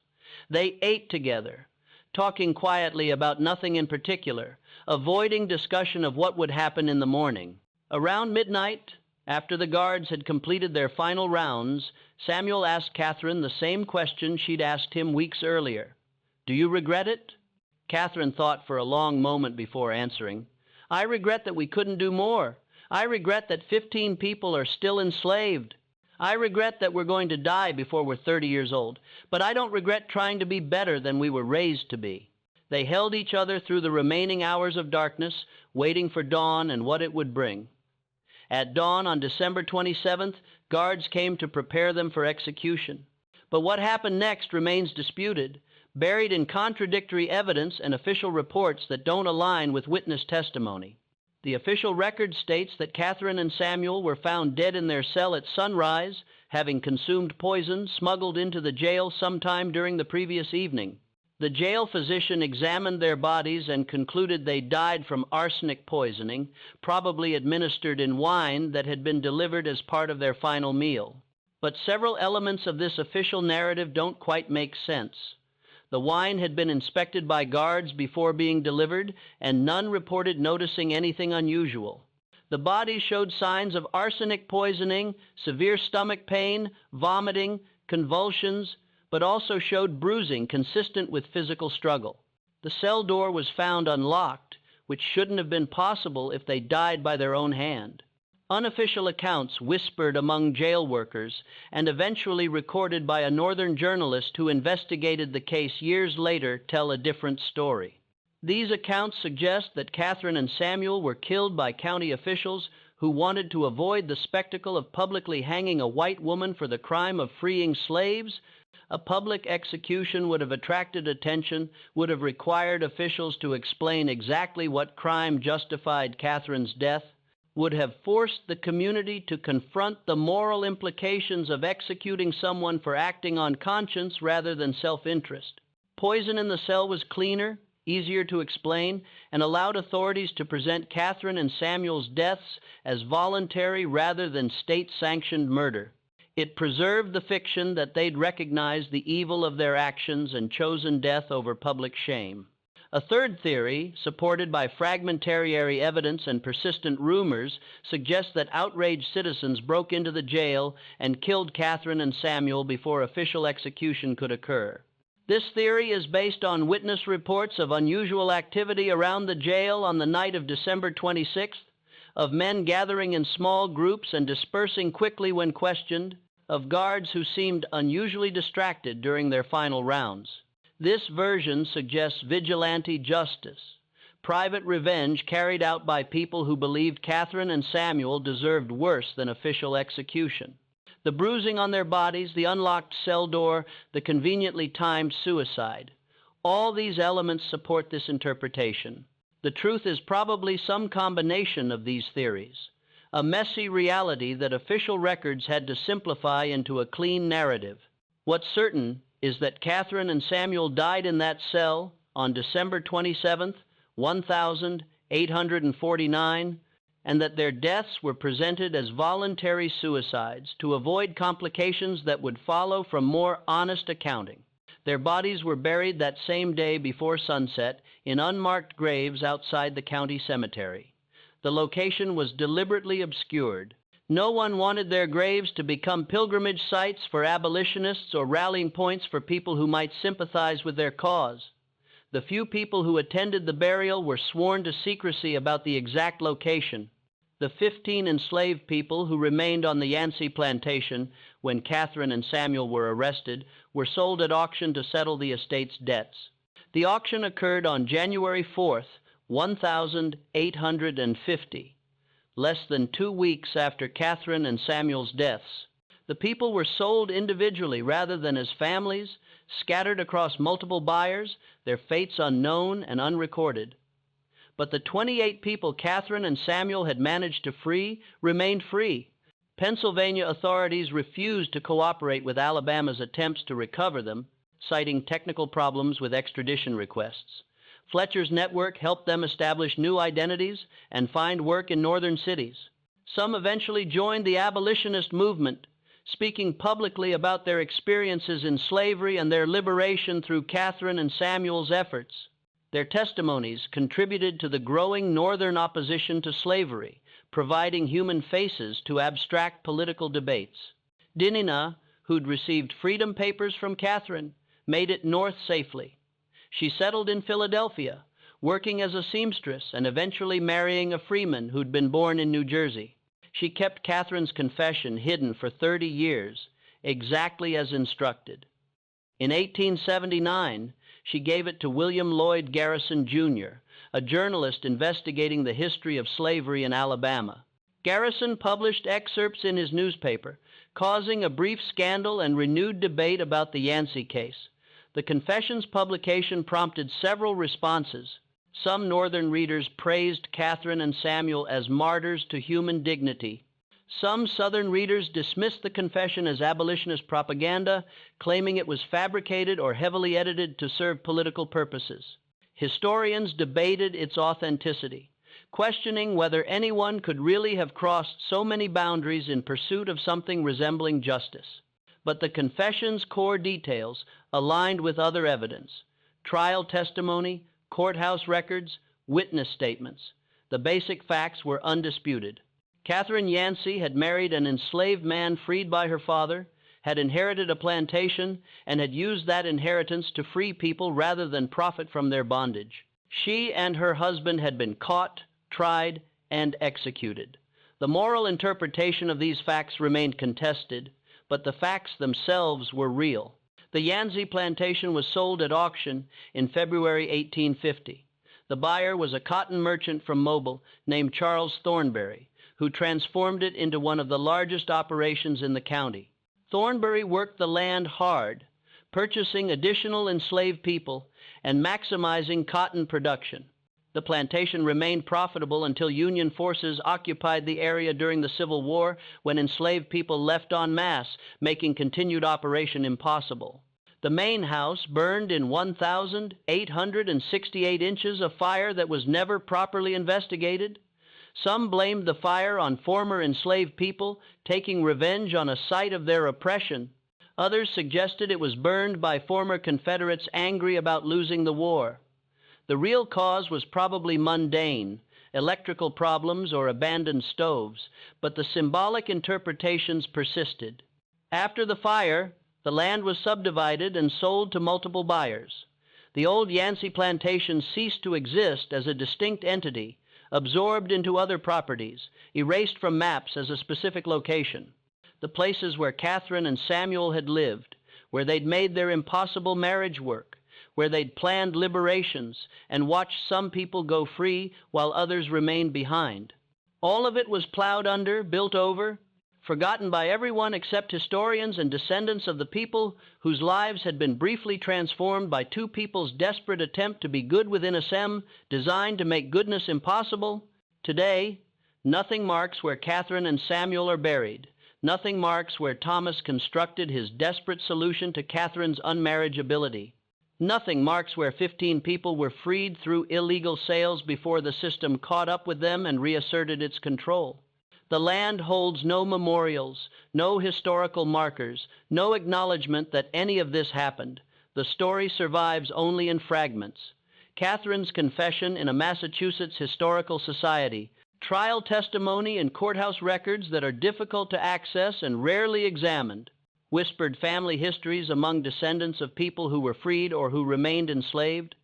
They ate together, talking quietly about nothing in particular, avoiding discussion of what would happen in the morning. Around midnight, after the guards had completed their final rounds, Samuel asked Catherine the same question she'd asked him weeks earlier. "Do you regret it?" Catherine thought for a long moment before answering. "I regret that we couldn't do more. I regret that 15 people are still enslaved. I regret that we're going to die before we're 30 years old, but I don't regret trying to be better than we were raised to be." They held each other through the remaining hours of darkness, waiting for dawn and what it would bring. At dawn on December 27th, guards came to prepare them for execution. But what happened next remains disputed, buried in contradictory evidence and official reports that don't align with witness testimony. The official record states that Catherine and Samuel were found dead in their cell at sunrise, having consumed poison smuggled into the jail sometime during the previous evening. The jail physician examined their bodies and concluded they died from arsenic poisoning, probably administered in wine that had been delivered as part of their final meal. But several elements of this official narrative don't quite make sense. The wine had been inspected by guards before being delivered, and none reported noticing anything unusual. The bodies showed signs of arsenic poisoning, severe stomach pain, vomiting, convulsions, but also showed bruising consistent with physical struggle. The cell door was found unlocked, which shouldn't have been possible if they died by their own hand. Unofficial accounts whispered among jail workers and eventually recorded by a northern journalist who investigated the case years later tell a different story. These accounts suggest that Catherine and Samuel were killed by county officials who wanted to avoid the spectacle of publicly hanging a white woman for the crime of freeing slaves. A public execution would have attracted attention, would have required officials to explain exactly what crime justified Catherine's death, would have forced the community to confront the moral implications of executing someone for acting on conscience rather than self-interest. Poison in the cell was cleaner, easier to explain, and allowed authorities to present Catherine and Samuel's deaths as voluntary rather than state-sanctioned murder. It preserved the fiction that they'd recognized the evil of their actions and chosen death over public shame. A third theory, supported by fragmentary evidence and persistent rumors, suggests that outraged citizens broke into the jail and killed Catherine and Samuel before official execution could occur. This theory is based on witness reports of unusual activity around the jail on the night of December 26th, of men gathering in small groups and dispersing quickly when questioned, of guards who seemed unusually distracted during their final rounds. This version suggests vigilante justice, private revenge carried out by people who believed Catherine and Samuel deserved worse than official execution. The bruising on their bodies, the unlocked cell door, the conveniently timed suicide. All these elements support this interpretation. The truth is probably some combination of these theories, a messy reality that official records had to simplify into a clean narrative. What's certain is that Catherine and Samuel died in that cell on December 27th, 1849, and that their deaths were presented as voluntary suicides to avoid complications that would follow from more honest accounting. Their bodies were buried that same day before sunset in unmarked graves outside the county cemetery. The location was deliberately obscured. No one wanted their graves to become pilgrimage sites for abolitionists or rallying points for people who might sympathize with their cause. The few people who attended the burial were sworn to secrecy about the exact location. The 15 enslaved people who remained on the Yancey Plantation when Catherine and Samuel were arrested were sold at auction to settle the estate's debts. The auction occurred on January 4th, 1850. Less than 2 weeks after Catherine and Samuel's deaths. The people were sold individually rather than as families, scattered across multiple buyers, their fates unknown and unrecorded. But the 28 people Catherine and Samuel had managed to free remained free. Pennsylvania authorities refused to cooperate with Alabama's attempts to recover them, citing technical problems with extradition requests. Fletcher's network helped them establish new identities and find work in northern cities. Some eventually joined the abolitionist movement, speaking publicly about their experiences in slavery and their liberation through Catherine and Samuel's efforts. Their testimonies contributed to the growing northern opposition to slavery, providing human faces to abstract political debates. Dinina, who'd received freedom papers from Catherine, made it north safely. She settled in Philadelphia, working as a seamstress and eventually marrying a freeman who'd been born in New Jersey. She kept Catherine's confession hidden for 30 years, exactly as instructed. In 1879, she gave it to William Lloyd Garrison, Jr., a journalist investigating the history of slavery in Alabama. Garrison published excerpts in his newspaper, causing a brief scandal and renewed debate about the Yancey case. The confession's publication prompted several responses. Some northern readers praised Catherine and Samuel as martyrs to human dignity. Some southern readers dismissed the confession as abolitionist propaganda, claiming it was fabricated or heavily edited to serve political purposes. Historians debated its authenticity, questioning whether anyone could really have crossed so many boundaries in pursuit of something resembling justice. But the confession's core details aligned with other evidence: trial testimony, courthouse records, witness statements. The basic facts were undisputed. Catherine Yancey had married an enslaved man freed by her father. had inherited a plantation and had used that inheritance to free people rather than profit from their bondage. She and her husband had been caught, tried, and executed. The moral interpretation of these facts remained contested, but the facts themselves were real. The Yancey plantation was sold at auction in February 1850. The buyer was a cotton merchant from Mobile named Charles Thornberry, who transformed it into one of the largest operations in the county. Thornberry worked the land hard, purchasing additional enslaved people and maximizing cotton production. The plantation remained profitable until Union forces occupied the area during the Civil War, when enslaved people left en masse, making continued operation impossible. The main house burned in 1,868 inches of fire that was never properly investigated. Some blamed the fire on former enslaved people taking revenge on a site of their oppression. Others suggested it was burned by former Confederates angry about losing the war. The real cause was probably mundane, electrical problems or abandoned stoves, but the symbolic interpretations persisted. After the fire, the land was subdivided and sold to multiple buyers. The old Yancey plantation ceased to exist as a distinct entity, absorbed into other properties, erased from maps as a specific location. The places where Catherine and Samuel had lived, where they'd made their impossible marriage work, where they'd planned liberations and watched some people go free while others remained behind. All of it was plowed under, built over, forgotten by everyone except historians and descendants of the people whose lives had been briefly transformed by two people's desperate attempt to be good within a sem designed to make goodness impossible. Today, nothing marks where Catherine and Samuel are buried. Nothing marks where Thomas constructed his desperate solution to Catherine's unmarriageability. Nothing marks where 15 people were freed through illegal sales before the system caught up with them and reasserted its control. The land holds no memorials, no historical markers, no acknowledgement that any of this happened. The story survives only in fragments. Catherine's confession in a Massachusetts historical society, trial testimony in courthouse records that are difficult to access and rarely examined, whispered family histories among descendants of people who were freed or who remained enslaved.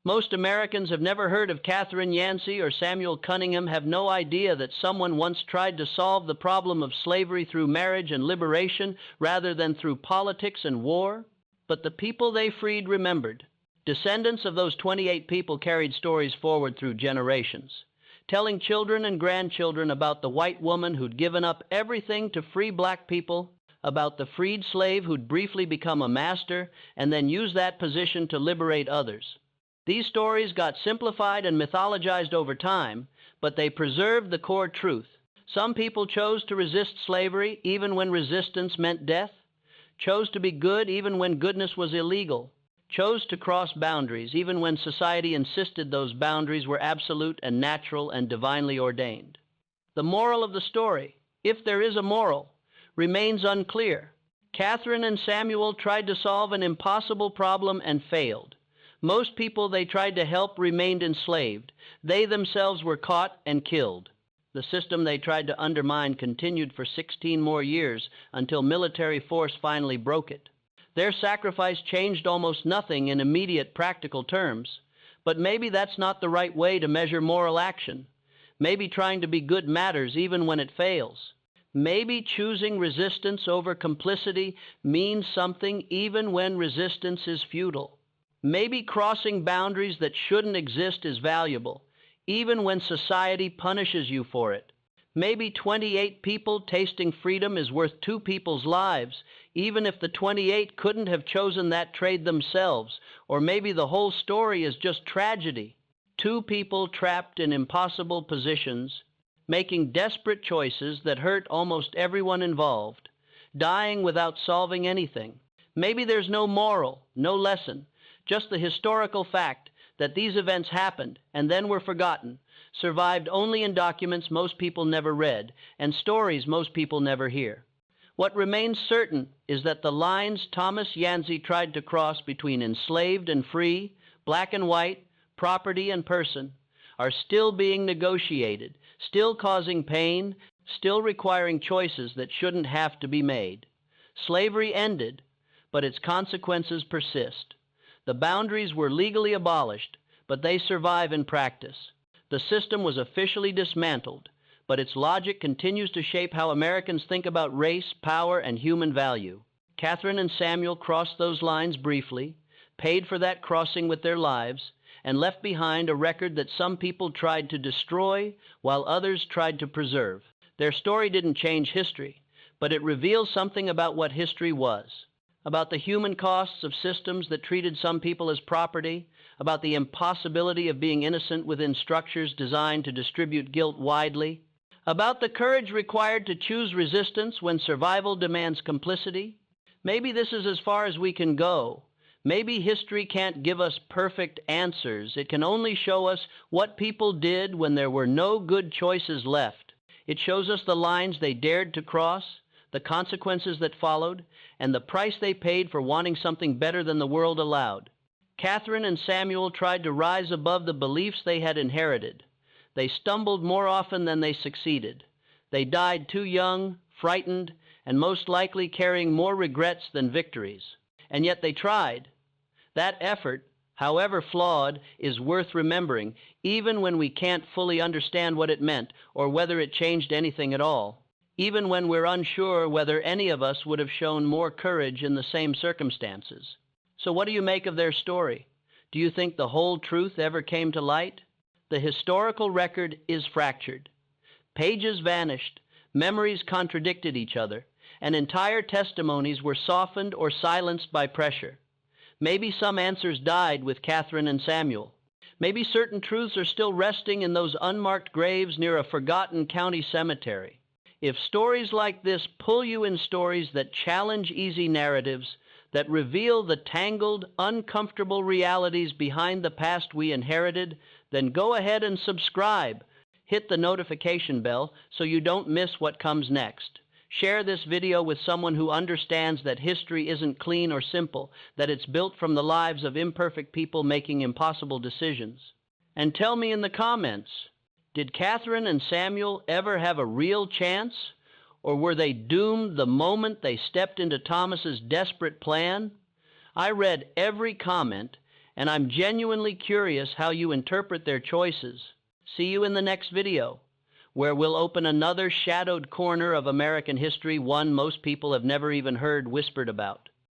Most Americans have never heard of Catherine Yancey or Samuel Cunningham, have no idea that someone once tried to solve the problem of slavery through marriage and liberation rather than through politics and war. But the people they freed remembered. Descendants of those 28 people carried stories forward through generations, telling children and grandchildren about the white woman who'd given up everything to free black people, about the freed slave who'd briefly become a master and then used that position to liberate others. These stories got simplified and mythologized over time, but they preserved the core truth. Some people chose to resist slavery even when resistance meant death, chose to be good even when goodness was illegal, chose to cross boundaries even when society insisted those boundaries were absolute and natural and divinely ordained. The moral of the story, if there is a moral, remains unclear. Catherine and Samuel tried to solve an impossible problem and failed. Most people they tried to help remained enslaved. They themselves were caught and killed. The system they tried to undermine continued for 16 more years until military force finally broke it. Their sacrifice changed almost nothing in immediate practical terms, but maybe that's not the right way to measure moral action. Maybe trying to be good matters even when it fails. Maybe choosing resistance over complicity means something even when resistance is futile. Maybe crossing boundaries that shouldn't exist is valuable, even when society punishes you for it. Maybe 28 people tasting freedom is worth 2 people's lives, even if the 28 couldn't have chosen that trade themselves. Or maybe the whole story is just tragedy. 2 people trapped in impossible positions, making desperate choices that hurt almost everyone involved, dying without solving anything. Maybe there's no moral, no lesson, just the historical fact that these events happened and then were forgotten, survived only in documents most people never read, and stories most people never hear. What remains certain is that the lines Thomas Yancey tried to cross between enslaved and free, black and white, property and person, are still being negotiated, still causing pain, still requiring choices that shouldn't have to be made. Slavery ended, but its consequences persist. The boundaries were legally abolished, but they survive in practice. The system was officially dismantled, but its logic continues to shape how Americans think about race, power, and human value. Catherine and Samuel crossed those lines briefly, paid for that crossing with their lives, and left behind a record that some people tried to destroy while others tried to preserve. Their story didn't change history, but it reveals something about what history was, about the human costs of systems that treated some people as property, about the impossibility of being innocent within structures designed to distribute guilt widely, about the courage required to choose resistance when survival demands complicity. Maybe this is as far as we can go. Maybe history can't give us perfect answers. It can only show us what people did when there were no good choices left. It shows us the lines they dared to cross, the consequences that followed, and the price they paid for wanting something better than the world allowed. Catherine and Samuel tried to rise above the beliefs they had inherited. They stumbled more often than they succeeded. They died too young, frightened, and most likely carrying more regrets than victories. And yet they tried. That effort, however flawed, is worth remembering, even when we can't fully understand what it meant or whether it changed anything at all, even when we're unsure whether any of us would have shown more courage in the same circumstances. So what do you make of their story? Do you think the whole truth ever came to light? The historical record is fractured. Pages vanished, memories contradicted each other, and entire testimonies were softened or silenced by pressure. Maybe some answers died with Catherine and Samuel. Maybe certain truths are still resting in those unmarked graves near a forgotten county cemetery. If stories like this pull you in stories that challenge easy narratives, that reveal the tangled, uncomfortable realities behind the past we inherited, then go ahead and subscribe. Hit the notification bell so you don't miss what comes next. Share this video with someone who understands that history isn't clean or simple, that it's built from the lives of imperfect people making impossible decisions. And tell me in the comments, did Catherine and Samuel ever have a real chance? Or were they doomed the moment they stepped into Thomas's desperate plan? I read every comment, and I'm genuinely curious how you interpret their choices. See you in the next video, where we'll open another shadowed corner of American history, one most people have never even heard whispered about.